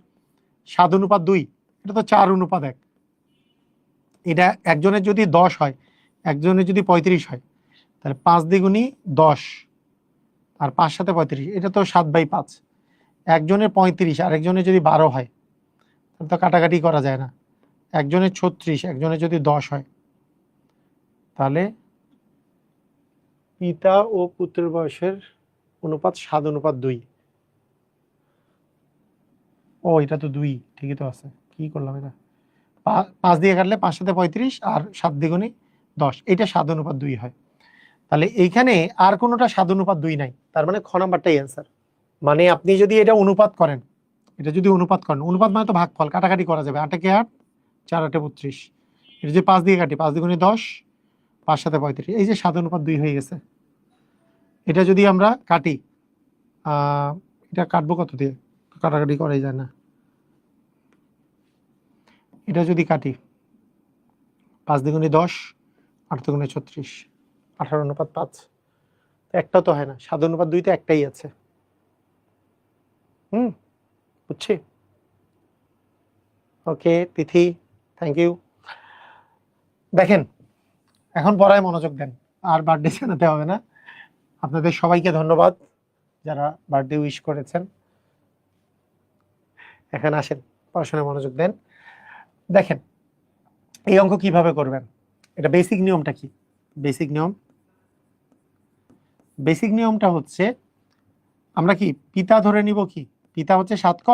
7:2? এটা তো 4:1। এটা একজনের যদি 10 হয়, একজনের যদি 35 হয়, তাহলে 5 দ্বিগুণী 10 আর 5 সাথে 35, এটা তো 7/5। একজনের 35 আর একজনের যদি 12 হয়, তাহলে তো কাটাকাটি করা যায় না। একজনের 36, একজনের যদি 10 হয়, তাহলে পিতা ও পুত্রের বয়সের অনুপাত 7:2। ও এটা তো 2, ঠিকই তো আছে, কি করলাম এটা? 5 দিয়ে কাটলে 5 সাথে 35 আর 7 দ্বিগুণী 10, এটা 7:2 হয়। তাহলে এইখানে আর কোনোটা 7:2 নাই, তার মানে খ নাম্বারটাই অ্যান্সার। মানে আপনি যদি এটা অনুপাত করেন, অনুপাত মানে তো ভাগফল, কাটাকাটি করা যাবে। 8 একে 8, 4 8 32। এটা যদি 5 দিয়ে কাটি, 5 দ্বিগুণী 10, 5 সাথে 35, এই যে 7:2 হয়ে গেছে। এটা যদি আমরা কাটি, এটা কাটবো কত দিয়ে, কাটাকাটি করাই যায় না। এটা যদি কাটি 5 দ্বিগুণে 10, 8 দুগুণে 36, 18:5, একটাও তো হয় না। 7:2 তো একটাই আছে। বুঝছি। ওকে তিথি, থ্যাংক ইউ। দেখেন এখন পড়ায় মনোযোগ দেন, আর বার্থডে জানাতে হবে না। আপনাদের সবাইকে ধন্যবাদ যারা বার্থডে উইশ করেছেন। এখানে আসেন, পড়াশোনায় মনোযোগ দেন। দেখেন এই অঙ্ক কিভাবে করবেন, এটা বেসিক নিয়মটা কি? বেসিক নিয়মটা হচ্ছে আমরা কি পিতা ধরে নিব, কি পিতা হচ্ছে 7 ক,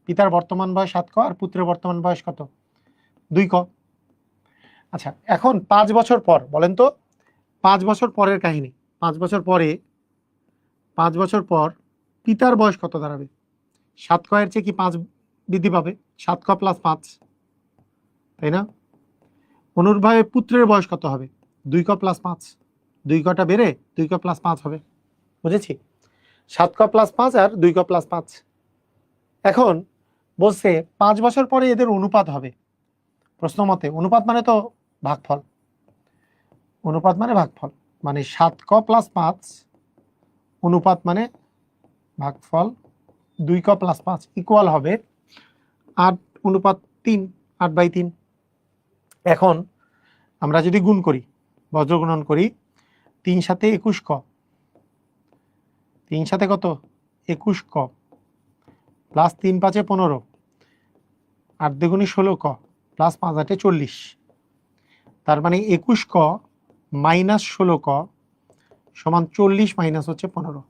পিতার বর্তমান বয়স 7 ক, আর পুত্রের বর্তমান বয়স কত? 2 ক। আচ্ছা এখন 5 বছর পর বলেন তো, 5 বছর পরের কাহিনী। 5 বছর পরে, 5 বছর পর পিতার বয়স কত দাঁড়াবে? 7 ক এর চেয়ে কি 5 বৃদ্ধি পাবে? 7 ক প্লাস 5, তাই না? অনুরূপভাবে পুত্রের বয়স কত হবে? 2 ক প্লাস 5, 2 কটা বেড়ে 2 ক প্লাস 5 হবে। বুঝেছি? 7 ক প্লাস 5 আর 2 ক প্লাস 5। এখন বলছে 5 বছর পরে এদের অনুপাত হবে। প্রশ্ন মতে অনুপাত মানে তো ভাগফল, অনুপাত মানে ভাগফল, মানে 7 ক প্লাস 5 অনুপাত মানে ভাগফল 2 ক প্লাস 5 ইকুয়াল হবে 8:3, 8/3। এখন আমরা যদি গুণ করি, বজ্রগুণন করি, 3 সাথে 21 ক, 3 সাথে কত 21 ক, প্লাস 3 5 15, 8 দুগুণে 16 ক, প্লাস 5 8 40। তার মানে 21 ক মাইনাস 16 ক সমান 40 মাইনাস হচ্ছে 15।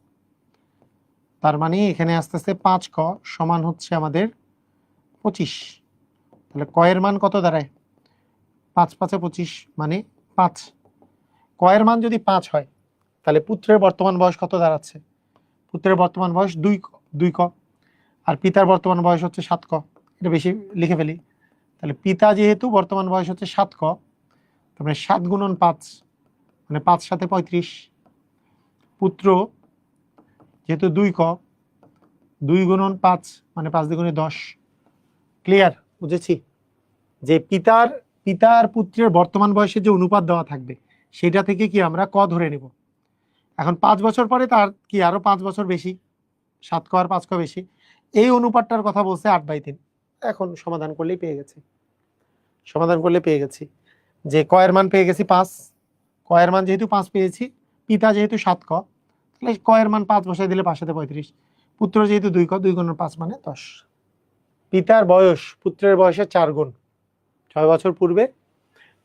তার মানে এখানে আস্তে আস্তে 5 ক সমান হচ্ছে আমাদের 25। তাহলে ক এর মান কত দাঁড়ায়? 5 5 25 মানে 5। ক এর মান যদি 5 হয় তাহলে পুত্রের বর্তমান বয়স কত দাঁড়াচ্ছে? পুত্রের বর্তমান বয়স 2 ক, আর পিতার বর্তমান বয়স হচ্ছে 7 ক। এটা বেশি লিখে ফেলি। তাহলে পিতা যেহেতু বর্তমান বয়স হচ্ছে 7 ক, তারপরে 7 গুণন 5 মানে 5 সাথে 35। পুত্র যেহেতু 2 ক, 2 গুণন 5 মানে 5 দুগুণে 10। ক্লিয়ার? বুঝেছি যে পিতার পুত্রের বর্তমান বয়সে যে অনুপাত দেওয়া থাকবে সেটা থেকে কি আমরা ক ধরে নেব। এখন 5 বছর পরে তার কি আরো 5 বছর বেশি, 7 ক আর 5 ক বেশি, এই অনুপাতটার কথা বলছে 8/3। এখন সমাধান করলেই পেয়ে গেছি যে ক এর মান পেয়ে গেছি 5। ক এর মান যেহেতু 5 পেয়েছি, পিতা যেহেতু 7 ক, তাহলে ক এর মান 5 বসাই দিলে 5 সাথে 35। পুত্র যেহেতু 2 ক, 2 গুণন 5 মানে 10। পিতার বয়স পুত্রের বয়সের 4 গুণ। 6 বছর পূর্বে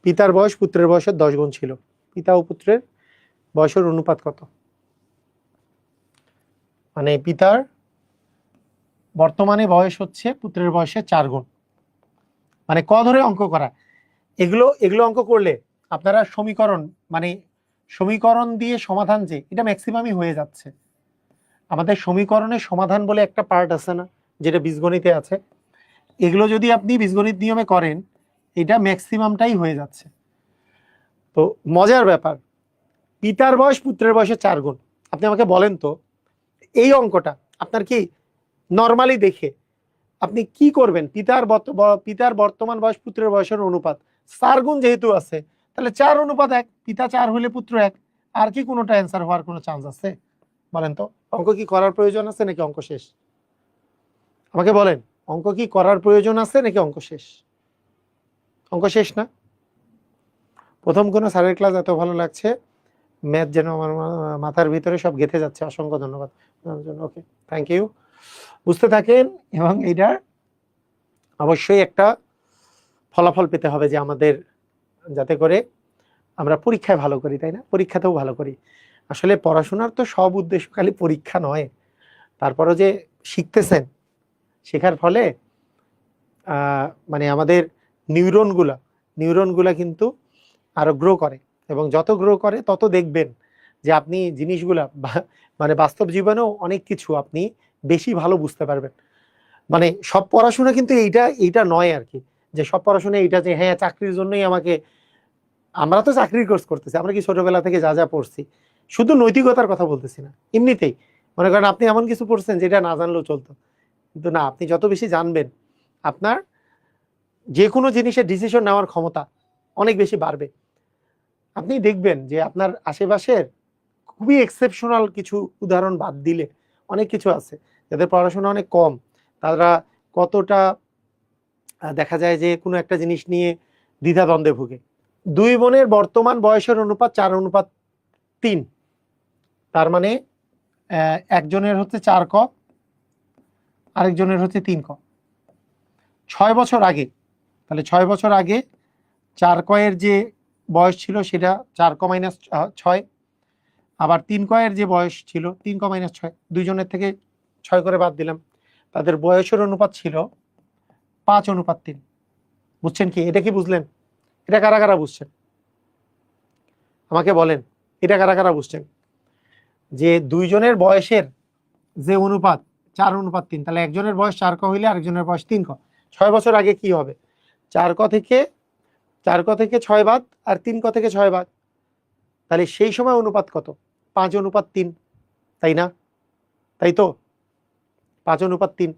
পিতার বয়স পুত্রের বয়সের 10 গুণ ছিল। পিতা ও পুত্রের বয়সের অনুপাত কত? মানে পিতার বর্তমানে বয়স হচ্ছে পুত্রের বয়সের 4 গুণ। মানে ক ধরে অঙ্ক করা। এগুলো অঙ্ক করলে আপনারা সমীকরণ দিয়ে সমাধান, যে এটা ম্যাক্সিমামই হয়ে যাচ্ছে। আমাদের সমীকরণের সমাধান বলে একটা পার্ট আছে না, যেটা বীজগণিতে আছে, এগুলো যদি আপনি বীজগণিত নিয়মে করেন এটা ম্যাক্সিমামটাই হয়ে যাচ্ছে। তো মজার ব্যাপার, পিতার বয়স পুত্রের বয়সের 4 গুণ। আপনি আমাকে বলেন তো এই অঙ্কটা আপনার কি নর্মালি দেখে আপনি কি করবেন? পিতার বর্তমান বয়স পুত্রের বয়সের অনুপাত 4 গুণ যেহেতু আছে, তাহলে 4:1। পিতা 4 হলে পুত্র 1। আর কি কোনোটা অ্যান্সার হওয়ার কোনো চান্স আছে? বলেন তো, অঙ্ক কি করার প্রয়োজন আছে নাকি অঙ্ক শেষ? আমাকে বলেন, অঙ্ক কি করার প্রয়োজন আছে নাকি অঙ্ক শেষ? অঙ্ক শেষ না? প্রথম কোনো স্যারের ক্লাস এত ভালো লাগছে, ম্যাথ যেন আমার মাথার ভিতরে সব গেঁথে যাচ্ছে। অসংখ্য ধন্যবাদ। ওকে, থ্যাংক ইউ। বুঝতে থাকেন, এবং এইটার অবশ্যই একটা ফলাফল পেতে হবে যে আমাদের, যাতে করে আমরা পরীক্ষায় ভালো করি, তাই না? পরীক্ষাতেও ভালো করি। আসলে পড়াশোনার তো সব উদ্দেশ্য খালি পরীক্ষা নয়। তারপরও যে শিখতেছেন, শেখার ফলে মানে আমাদের নিউরনগুলা কিন্তু আরো গ্রো করে, এবং যত গ্রো করে তত দেখবেন যে আপনি জিনিসগুলা মানে বাস্তব জীবনেও অনেক কিছু আপনি বেশি ভালো বুঝতে পারবেন। মানে সব পড়াশোনা কিন্তু এইটা নয় আর কি, যে সব পড়াশোনা এইটা যে হ্যাঁ চাকরির জন্যই আমাকে, আমরা তো চাকরির কোর্স করতেছি, আমরা কি ছোটবেলা থেকে যা যা পড়ছি, শুধু নৈতিকতার কথা বলতেছি না, এমনিতেই মনে করেন আপনি এমন কিছু পড়ছেন যেটা না জানলেও চলতো, কিন্তু না, আপনি যত বেশি জানবেন আপনার যে কোনো জিনিসের ডিসিশন নেওয়ার ক্ষমতা অনেক বেশি বাড়বে। আপনি দেখবেন যে আপনার আশেপাশের খুবই এক্সেপশনাল কিছু উদাহরণ বাদ দিলে অনেক কিছু আছে যাদের পড়াশোনা অনেক কম, তারা কতটা দেখা যায় যে কোনো একটা জিনিস নিয়ে দ্বিধাদ্বন্দ্বে ভুগে। দুই বোনের বর্তমান বয়সের অনুপাত 4:3, তার মানে একজনের হচ্ছে 4 ক, আরেকজনের হচ্ছে 3 ক। 6 বছর আগে, তাহলে 6 বছর আগে 4 ক-এর যে বয়স ছিল সেটা 4 ক মাইনাস 6, আবার 3 ক-এর যে বয়স ছিল 3 ক মাইনাস 6, দুইজনের থেকে 6 করে বাদ দিলাম, তাদের বয়সের অনুপাত ছিল 5:3। বুঝছেন কি? এটা কি বুঝলেন? এটা কারা কারা বুঝছেন আমাকে বলেন, এটা কারা কারা বুঝছেন যে দুইজনের বয়সের যে অনুপাত 4:3, তাহলে একজনের বয়স 4 ক হইলে আরেকজনের বয়স 3 ক। 6 বছর আগে কি হবে? 4 ক থেকে 6 বাদ আর 3 ক থেকে 6 বাদ, তাহলে সেই সময় অনুপাত কত? 5:3, তাই না? তাই তো, 5:3।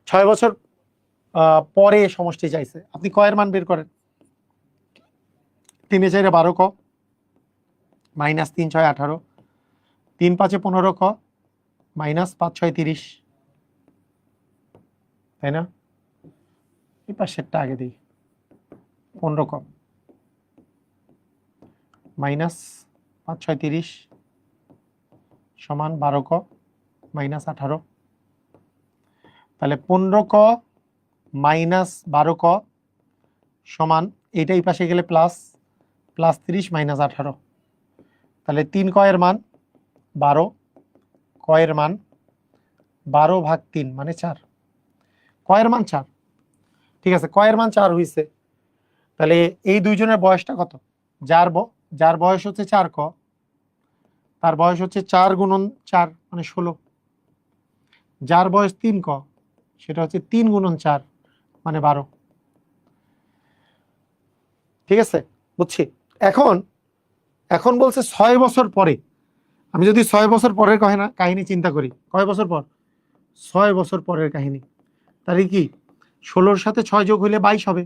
6 বছর পরে সমষ্টি চাইছে, আপনি কয়ের মান বের করেন। 3 এ 4 12 ক, মাইনাস 3 6 18, 3 5 15 ক, মাইনাস 5 6 30, তাই না? এই পাশেরটা আগে দিই। 15 ক মাইনাস 5 6 30 সমান 12 ক মাইনাস 18, তাহলে 15 ক মাইনাস 12 ক সমান, এইটা এই পাশে গেলে প্লাস 30 মাইনাস 18, তাহলে 3 ক-এর মান 12, ক-এর মান 12/3 মানে 4, ক-এর মান 4। ঠিক আছে, ক-এর মান 4 হইছে, তাহলে এই দুইজনের বয়সটা কত? যার বয়স হচ্ছে 4 ক, তার বয়স হচ্ছে 4 গুণন 4 মানে 16। যার বয়স 3 ক, সেটা হচ্ছে 3 গুণন 4 মানে 12। ঠিক আছে, বুঝছি। এখন এখন বলছে 6 বছর পরে, আমি যদি 6 বছর পরের কাহিনী চিন্তা করি, কয় বছর পর? 6 বছর পরের কাহিনী, তাহলে কি 16-র সাথে 6 যোগ হইলে 22 হবে,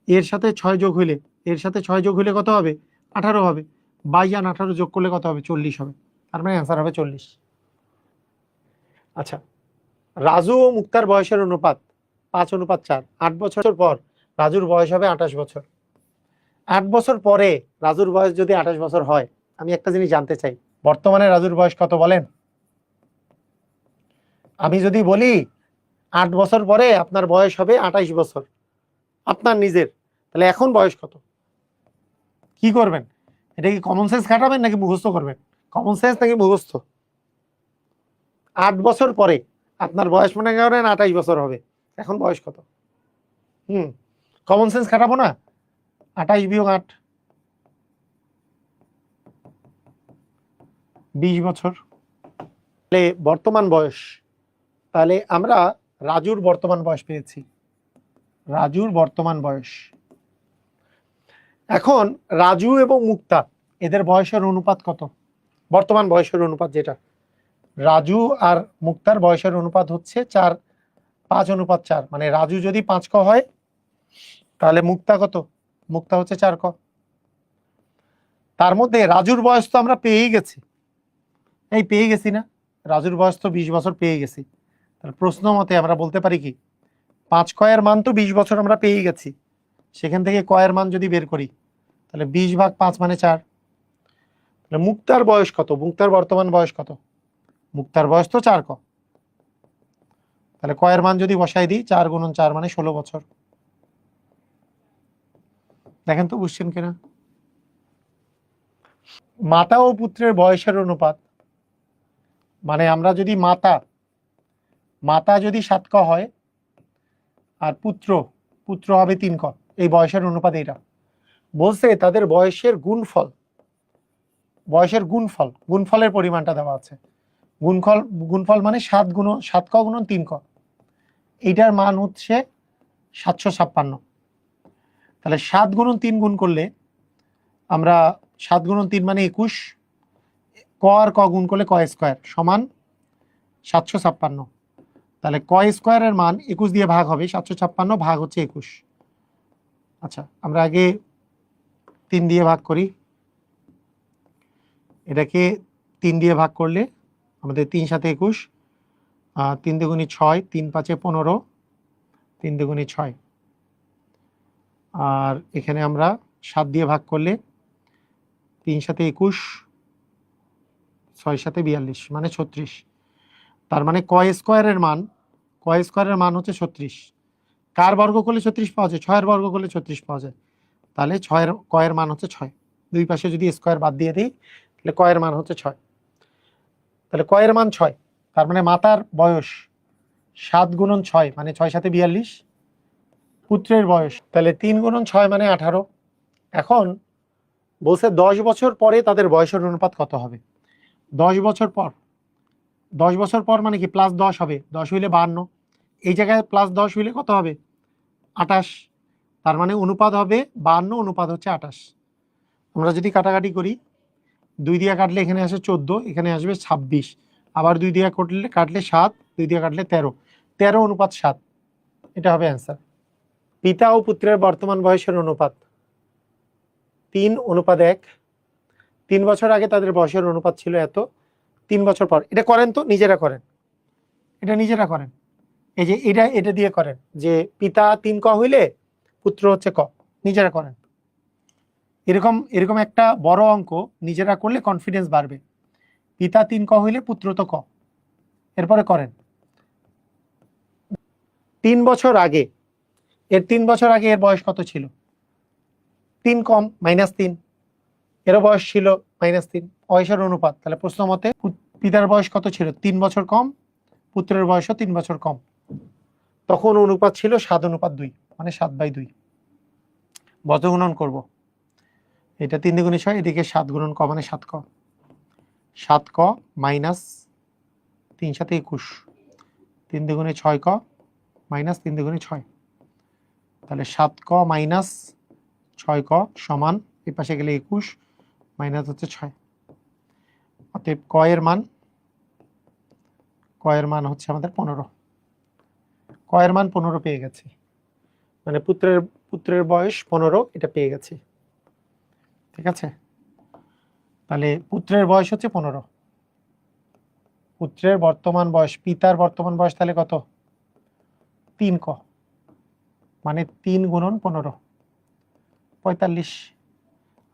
এর সাথে 6 যোগ হইলে, এর সাথে 6 যোগ হইলে কত হবে? 18 হবে, 22 আর 18 যোগ করলে কত হবে? 40 হবে, তার মানে অ্যান্সার হবে 40। আচ্ছা, রাজু ও মুক্তার বয়সের অনুপাত 5:4। 8 বছর পর রাজুর বয়স হবে 28 বছর। 8 বছর পরে রাজুর বয়স যদি 28 বছর হয়, আমি একটা জিনিস জানতে চাই, বর্তমানে রাজুর বয়স কত বলেন? আমি যদি বলি 8 বছর পরে আপনার বয়স হবে 28 বছর আপনার নিজের, তাহলে এখন বয়স কত? কি করবেন? এটা কি কমন সেন্স খাটাবেন নাকি মুখস্থ করবেন? কমন সেন্স নাকি মুখস্থ? 8 বছর পরে আপনার বয়স মনে করেন 28 বছর হবে, এখন বয়স কত? কমন সেন্স খাটাবো না? 28 বিয়োগ 8, 20 বছর। তাহলে বর্তমান বয়স, তাহলে আমরা রাজুর বর্তমান বয়স পেয়েছি, রাজুর বর্তমান বয়স। এখন রাজু এবং মুক্তা এদের বয়সের অনুপাত কত? বর্তমান বয়সের অনুপাত যেটা, রাজু আর মুক্তার বয়সের অনুপাত হচ্ছে 5:4, মানে রাজু যদি 5 ক হয় তাহলে মুক্তা কত? মুক্তা হচ্ছে 4 ক। তার মধ্যে রাজুর বয়স তো আমরা পেয়েই গেছি, এই পেয়ে গেছি না, রাজুর বয়স তো 20 বছর পেয়ে গেছি। তাহলে প্রশ্ন মতে আমরা বলতে পারি কি, 5 ক-এর মান তো 20 বছর আমরা পেয়ে গেছি, সেখান থেকে ক-এর মান যদি বের করি তাহলে 20/5 মানে 4। তাহলে মুক্তার বয়স কত? মুক্তার বর্তমান বয়স কত? মুক্তার বয়স তো 4 ক, তাহলে ক-এর মান যদি বসাই দিই 4 গুণন 4 মানে 16 বছর। দেখেন তো বুঝছেন কিনা? মাতা ও পুত্রের বয়সের অনুপাত, মানে আমরা যদি মাতা যদি 7 ক হয় আর পুত্র হবে 3 ক, এই বয়সের অনুপাত এটা বলছে তাদের বয়সের গুণফলের পরিমাণটা দেওয়া আছে। গুণফল মানে 7 ক গুণন 3 ক, এইটার মান হচ্ছে 756। তাহলে 7 গুণন 3 গুণ করলে আমরা 7 গুণন 3 মানে 21, ক আর ক গুণ করলে ক স্কোয়ার সমান 756। তাহলে ক স্কোয়ারের মান 21 দিয়ে ভাগ হবে, 756 ভাগ হচ্ছে 21। আচ্ছা, আমরা আগে 3 দিয়ে ভাগ করি। এটাকে 3 দিয়ে ভাগ করলে আমাদের 3 সাথে 21, 3 দুগুণে 6, 3 পাঁচে 15, 3 দুগুণে 6। আর এখানে আমরা 7 দিয়ে ভাগ করলে 3 সাথে 21, 6 সাথে 42 মানে 36। তার মানে ক স্কোয়ারের মান হচ্ছে 36। কার বর্গ করলে 36 পাওয়া যায়? 6 এর বর্গ করলে 36 পাওয়া যায়। তাহলে ক এর মান হচ্ছে 6। দুই পাশে যদি স্কোয়ার বাদ দিয়ে দিই তাহলে ক এর মান হচ্ছে 6। তাহলে ক এর মান 6, তার মানে মাতার বয়স 7 গুণন 6 মানে 6 সাথে 42, পুত্রের বয়স তাহলে 3 গুণন 6 মানে 18। এখন বলছে 10 বছর পরে তাদের বয়সের অনুপাত কত হবে? 10 বছর পর, 10 বছর পর মানে কি +10 হবে, 10 হইলে 52, এই জায়গায় +10 হইলে কত হবে? 28। তার মানে অনুপাত হবে 52, অনুপাত হচ্ছে 28। আমরা যদি কাটাকাটি করি, 2 দিয়ে কাটলে এখানে আসে 14, এখানে আসবে 26, আবার 2 দিয়ে কাটলে 7, 2 দিয়ে কাটলে 13, 13 অনুপাত 7, এটা হবে অ্যান্সার। পিতা ও পুত্রের বর্তমান বয়সের অনুপাত 3:1। 3 বছর আগে তাদের বয়সের অনুপাত ছিল এত, 3 বছর পর। এটা করেন তো, নিজেরা করেন, এটা নিজেরা করেন। এই যে এটা দিয়ে করেন যে পিতা 3 ক হইলে পুত্র হচ্ছে ক, নিজেরা করেন। এরকম একটা বড় অঙ্ক নিজেরা করলে কনফিডেন্স বাড়বে। পিতা 3 ক হইলে পুত্র তো ক। এরপরে করেন 3 বছর আগে, এর 3 বছর আগে এর বয়স কত ছিল? 3 কম -3, এরও বয়স ছিল -3, বয়সের অনুপাত। তাহলে প্রশ্ন মতে পিতার বয়স কত ছিল? 3 বছর কম, পুত্রের বয়সও 3 বছর কম। তখন অনুপাত ছিল 7:2 মানে 7/2। বর্গগুণন করব, এটা 3 দুগুণে 6, এদিকে 7 গুণন ক মানে 7 ক, 7 ক মাইনাস 3 সাথে 21, 3 দুগুণে 6 ক মাইনাস 3 দুগুণে 6। তাহলে 7 ক মাইনাস 6 ক সমান, এই পাশে গেলে 21 মাইনাস হচ্ছে 6। অতএব ক এর মান হচ্ছে আমাদের 15। ক এর মান 15 পেয়ে গেছি, মানে পুত্রের বয়স 15, এটা পেয়ে গেছি। ঠিক আছে, তাহলে পুত্রের বয়স হচ্ছে 15। পুত্রের বর্তমান বয়স, পিতার বর্তমান বয়স তাহলে কত? 3 ক মানে 3 গুণন 15, 45,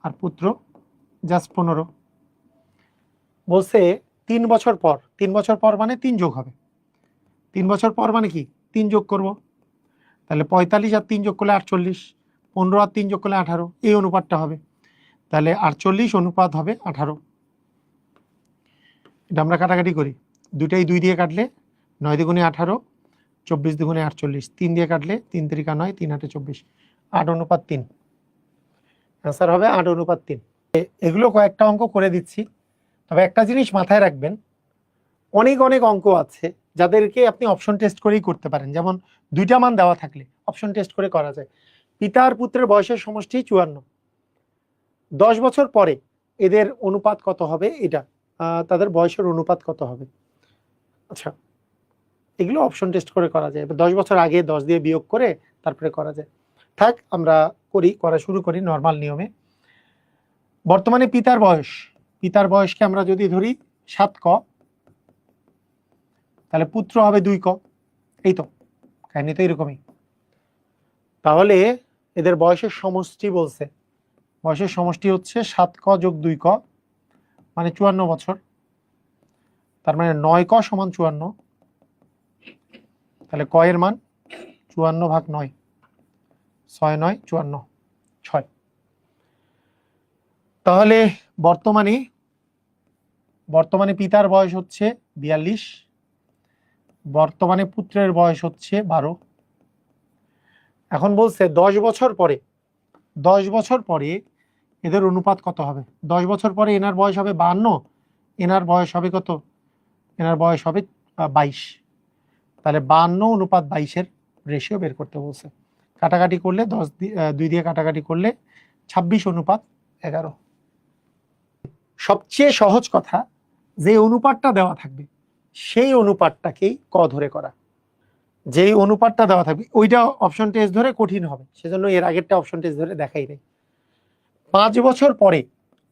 আর পুত্র জাস্ট 15। বলছে 3 বছর পর, 3 বছর পর মানে 3 যোগ হবে। 3 বছর পর মানে কি 3 যোগ করব, তাহলে 45 আর 3 যোগ করলে 48, 15 আর 3 যোগ করলে 18, এই অনুপাতটা হবে। তাহলে 48 অনুপাত হবে 18। এটা আমরা কাটাকাটি করি, দুটাই 2 দিয়ে কাটলে 9 দুগুণে 18, 24 দুগুণে 48, 3 দিয়ে কাটলে 3 3 9, 3 8 24, 8:3। অ্যান্সার হবে 8:3। এগুলো কয়েকটা অঙ্ক করে দিচ্ছি, তবে একটা জিনিস মাথায় রাখবেন, অনেক অঙ্ক আছে যাদেরকে আপনি অপশন টেস্ট করেই করতে পারেন। যেমন 2টা মান দেওয়া থাকলে অপশন টেস্ট করে করা যায়। পিতা আর পুত্রের বয়সের সমষ্টি 54, 10 বছর পরে এদের অনুপাত কত হবে? এটা তাদের বয়সের অনুপাত কত হবে? আচ্ছা, এগুলো অপশন টেস্ট করে করা যায়। 10 বছর আগে 10 দিয়ে বিয়োগ করে তারপরে করা যায়। থাক, আমরা করা শুরু করি নর্মাল নিয়মে। বর্তমানে পিতার বয়সকে আমরা যদি ধরি 7 ক, তাহলে পুত্র হবে 2 ক। এই তো কাহিনী তো এরকমই। তাহলে এদের বয়সের সমষ্টি বলছে, বয়সের সমষ্টি হচ্ছে 7 ক যোগ 2 ক মানে 54 বছর। তার মানে 9 ক সমান 54। তাহলে ক এর মান 54 ভাগ 9, 6 9 54, 6। তাহলে বর্তমানে পিতার বয়স হচ্ছে 42, বর্তমানে পুত্রের বয়স হচ্ছে 12। এখন বলছে 10 বছর পরে এদের অনুপাত কত হবে? 10 বছর পরে এনার বয়স হবে 52, এনার বয়স হবে কত? এনার বয়স হবে 22। তাহলে 52 অনুপাত 22-এর রেশিও বের করতে বলছে। কাটাকাটি করলে 2 দিয়ে কাটাকাটি করলে 26 অনুপাত 11। সবচেয়ে সহজ কথা, যে অনুপাতটা দেওয়া থাকবে সেই অনুপাতটাকেই ক ধরে করা। যেই অনুপাতটা দেওয়া থাকবে ওইটা অপশন টেস্ট ধরে কঠিন হবে, সেজন্য এর আগেরটা অপশন টেস্ট ধরে দেখাই নেই। 5 বছর পরে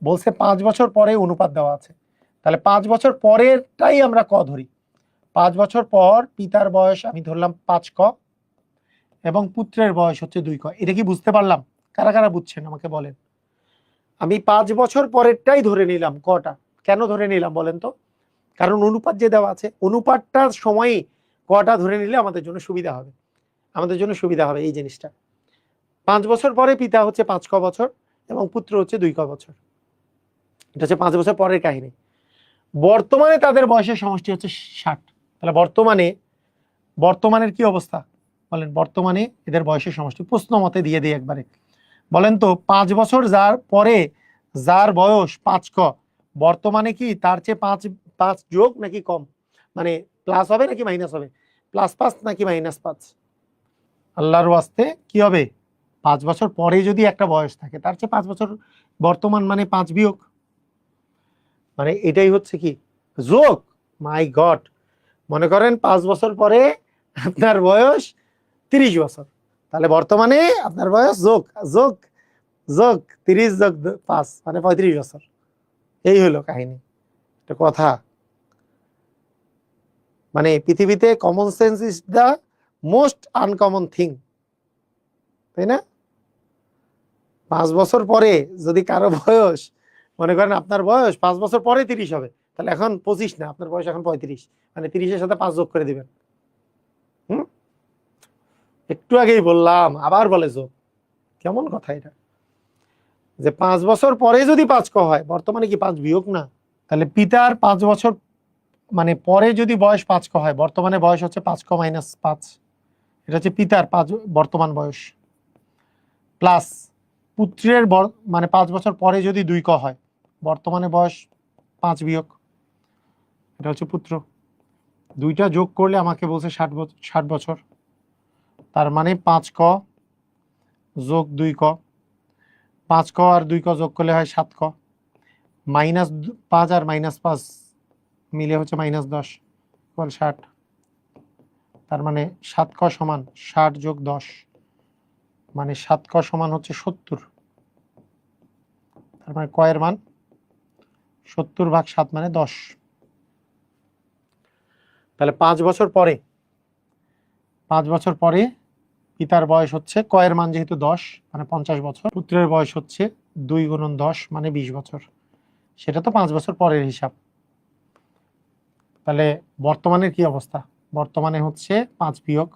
বলছে, 5 বছর পরে অনুপাত দেওয়া আছে, তাহলে 5 বছর পরেরটাই আমরা ক ধরি। 5 বছর পর পিতার বয়স আমি ধরলাম 5 ক এবং পুত্রের বয়স হচ্ছে 2 ক। এটা কি বুঝতে পারলাম? কারা কারা বুঝছেন আমাকে বলেন। আমি 5 বছর পরেরটাই ধরে নিলাম কটা। কেন ধরে নিলাম বলেন তো? কারণ অনুপাত যে দেওয়া আছে, অনুপাতটার সময়ই কটা ধরে নিলে আমাদের জন্য সুবিধা হবে, আমাদের জন্য সুবিধা হবে এই জিনিসটা। 5 বছর পরে পিতা হচ্ছে 5 ক বছর এবং পুত্র হচ্ছে 2 ক বছর। এটা হচ্ছে 5 বছর পরের কাহিনী। বর্তমানে তাদের বয়সের সমষ্টি হচ্ছে 60। তাহলে বর্তমানের কি অবস্থা বলেন? বর্তমানে এদের বয়সের সমষ্টি প্রশ্ন মতে দিয়ে দিই একবারে। বলেন তো 5 বছর যার পরে যার বয়স 5 ক, বর্তমানে কি তার চেয়ে 5 যোগ নাকি কম, মানে প্লাস হবে নাকি মাইনাস হবে? +5 নাকি -5? আল্লাহর ওয়াস্তে কি হবে? 5 বছর পরে যদি একটা বয়স থাকে তার চেয়ে 5 বছর বর্তমান মানে 5 বিয়োগ, মানে এটাই হচ্ছে কি যোগ। মাই গড, মনে করেন 5 বছর পরে আপনার বয়স 30 বছর, তাহলে বর্তমানে আপনার বয়স যোগ যোগ যোগ 30 যোগ 5 মানে 35 বছর। এই হলো কাহিনী, একটা কথা। মানে পৃথিবীতে common sense is the most uncommon thing, তাই না? 5 বছর পরে যদি কারো বয়স, মনে করেন আপনার বয়স 5 বছর পরে 30 হবে, তাহলে এখন 25 না, আপনার বয়স এখন 35, মানে 30-এর সাথে 5 যোগ করে দিবেন। একটু আগেই বললাম, আবার বলে যোগ। কেমন কথা এটা? যে 5 বছর পরে যদি 5 ক হয়, বর্তমানে কি 5 বিয়োগ না? তাহলে পিতার 5 বছর মানে পরে যদি বয়স 5 ক হয়, বর্তমানে বয়স হচ্ছে 5 ক - 5, এটা হচ্ছে পিতার বর্তমান বয়স, প্লাস পুত্রের মানে 5 বছর পরে যদি 2 ক হয়, বর্তমানে বয়স 5 বিয়োগ, এটা হচ্ছে পুত্র। দুইটা যোগ করলে আমাকে বলছে 60 বছর, তার মানে 5 ক যোগ 2 ক, 5 ক আর 2 ক যোগ করলে হয় 7 ক, -5 আর -5 মিলে হচ্ছে -10 = 60। তার মানে 7 ক সমান 60 যোগ 10, মানে 7 ক সমান হচ্ছে 70। তার মানে ক এর মান 70/7 মানে 10। তাহলে 5 বছর পরে পিতার বয়স হচ্ছে, ক এর মান যেহেতু 10 মানে 50 বছর, পুত্রের বয়স হচ্ছে 2 × 10 মানে 20 বছর। সেটা তো 5 বছর পরের হিসাব। তাহলে বর্তমানের কি অবস্থা? বর্তমানে হচ্ছে 5 বিয়োগ,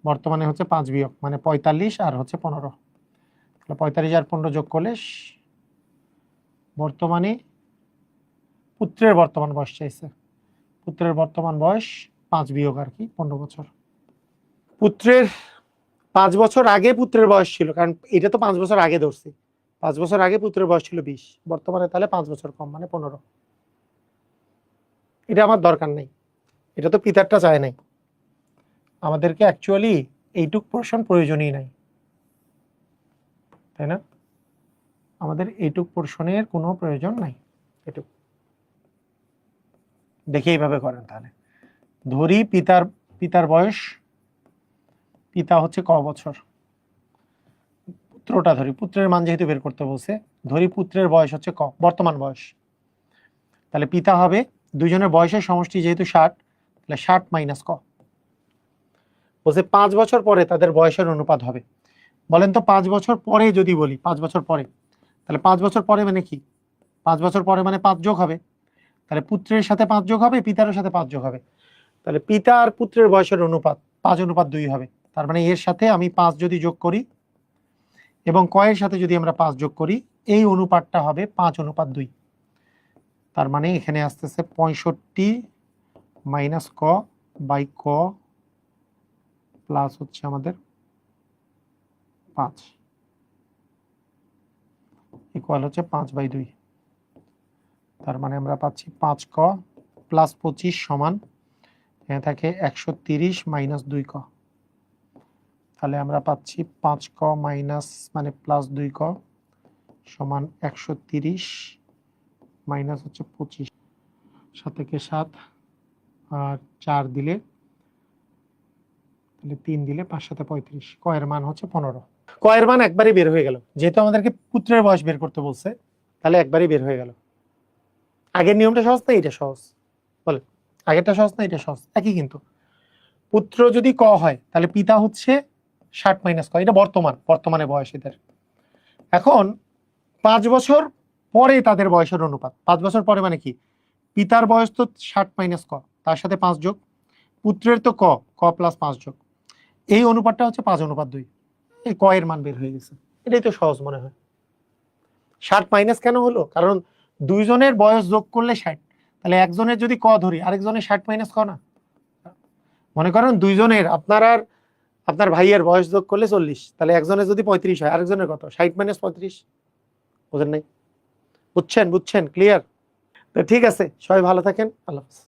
বর্তমানে হচ্ছে 5 বিয়োগ মানে 45 আর হচ্ছে 15। তাহলে 45 আর 15 যোগ করলে বর্তমানে পুত্রের বর্তমান বয়স চাইছে, পুত্রের বর্তমান বয়স 5 বিয়োগ আর কি 15 বছর। পুত্রের 5 বছর আগে পুত্রের বয়স ছিল, কারণ এটা তো 5 বছর আগে ধরছি, 5 বছর আগে পুত্রের বয়স ছিল 20, বর্তমানে তাহলে 5 বছর কম মানে 15। এটা আমার দরকার নাই, এটা তো পিতারটা চায় নাই, আমাদেরকে অ্যাকচুয়ালি এইটুক পোর্শন প্রয়োজনই নাই, তাই না? আমাদের এইটুক পোর্শনের কোনো প্রয়োজন নাই। এটুক দেখে এইভাবে করেন। তাহলে ধরি পিতার বয়স, পিতা হচ্ছে ক বছর, পুত্রটা ধরি, পুত্রের মান যেহেতু বের করতে বলছে, ধরি পুত্রের বয়স হচ্ছে ক, বর্তমান বয়স। তাহলে পিতা হবে, দুইজনের বয়সের সমষ্টি যেহেতু 60, তাহলে 60 - ক। বলছে 5 বছর পরে তাদের বয়সের অনুপাত হবে। বলেন তো 5 বছর পরে যদি বলি, 5 বছর পরে, তাহলে 5 বছর পরে মানে কি? 5 বছর পরে মানে 5 যোগ হবে, তাহলে পুত্রের সাথে 5 যোগ হবে, পিতার সাথে 5 যোগ হবে, তাহলে পিতা আর পুত্রের বয়সের অনুপাত 5:2 হবে। তার মানে এর সাথে আমি 5 যদি যোগ করি এবং ক এর সাথে যদি আমরা 5 যোগ করি, এই অনুপাতটা হবে 5:2। তার মানে এখানে আসতেছে 65 - ক বাই ক প্লাস হচ্ছে আমাদের 5 ইকুয়াল হচ্ছে 5/2। তার মানে আমরা পাচ্ছি 5 ক প্লাস 25 সমান এখানে থাকে 130 - 2 ক। তাহলে আমরা পাচ্ছি 5 ক মাইনাস মানে প্লাস 2 ক সমান 130 মাইনাস হচ্ছে 25। 7 থেকে 7 আর 4 দিলে, তাহলে 3 দিলে 5 7 35, কয়ের মান হচ্ছে 15। কয়ের মান একবারই বের হয়ে গেল, যেহেতু আমাদেরকে পুত্রের বয়স বের করতে বলছে তাহলে একবারই বের হয়ে গেল। আগের নিয়মটা সহজ না এটা সহজ? বলে আগেরটা সহজ না এটা সহজ? একই কিন্তু। পুত্র যদি ক হয় তাহলে পিতা হচ্ছে 60 মাইনাস ক, এটা বর্তমানে বয়স এদের। এখন 5 বছর পরে তাদের বয়সের অনুপাত, 5 বছর পরে মানে কি, পিতার বয়স তো 60 মাইনাস ক, তার সাথে 5 যোগ, পুত্রের তো ক প্লাস 5 যোগ, এই অনুপাতটা হচ্ছে 5:2। এই ক এর মান বের হয়ে গেছে। এটাই তো সহজ মনে হয়। 60 মাইনাস কেন হলো? কারণ দুইজনের বয়স যোগ করলে 60, তাহলে একজনের যদি ক ধরি আরেকজনের 60 মাইনাস ক না। মনে করেন দুইজনের আপনার আর আপনার ভাইয়ের বয়স যোগ করলে 40, তাহলে একজনের যদি 35 হয় আরেকজনের কত? 60 মাইনাস 35। বুঝেন নাই? বুঝছেন? ক্লিয়ার? তো ঠিক আছে, সবাই ভালো থাকেন, আল্লাহ হাফেজ।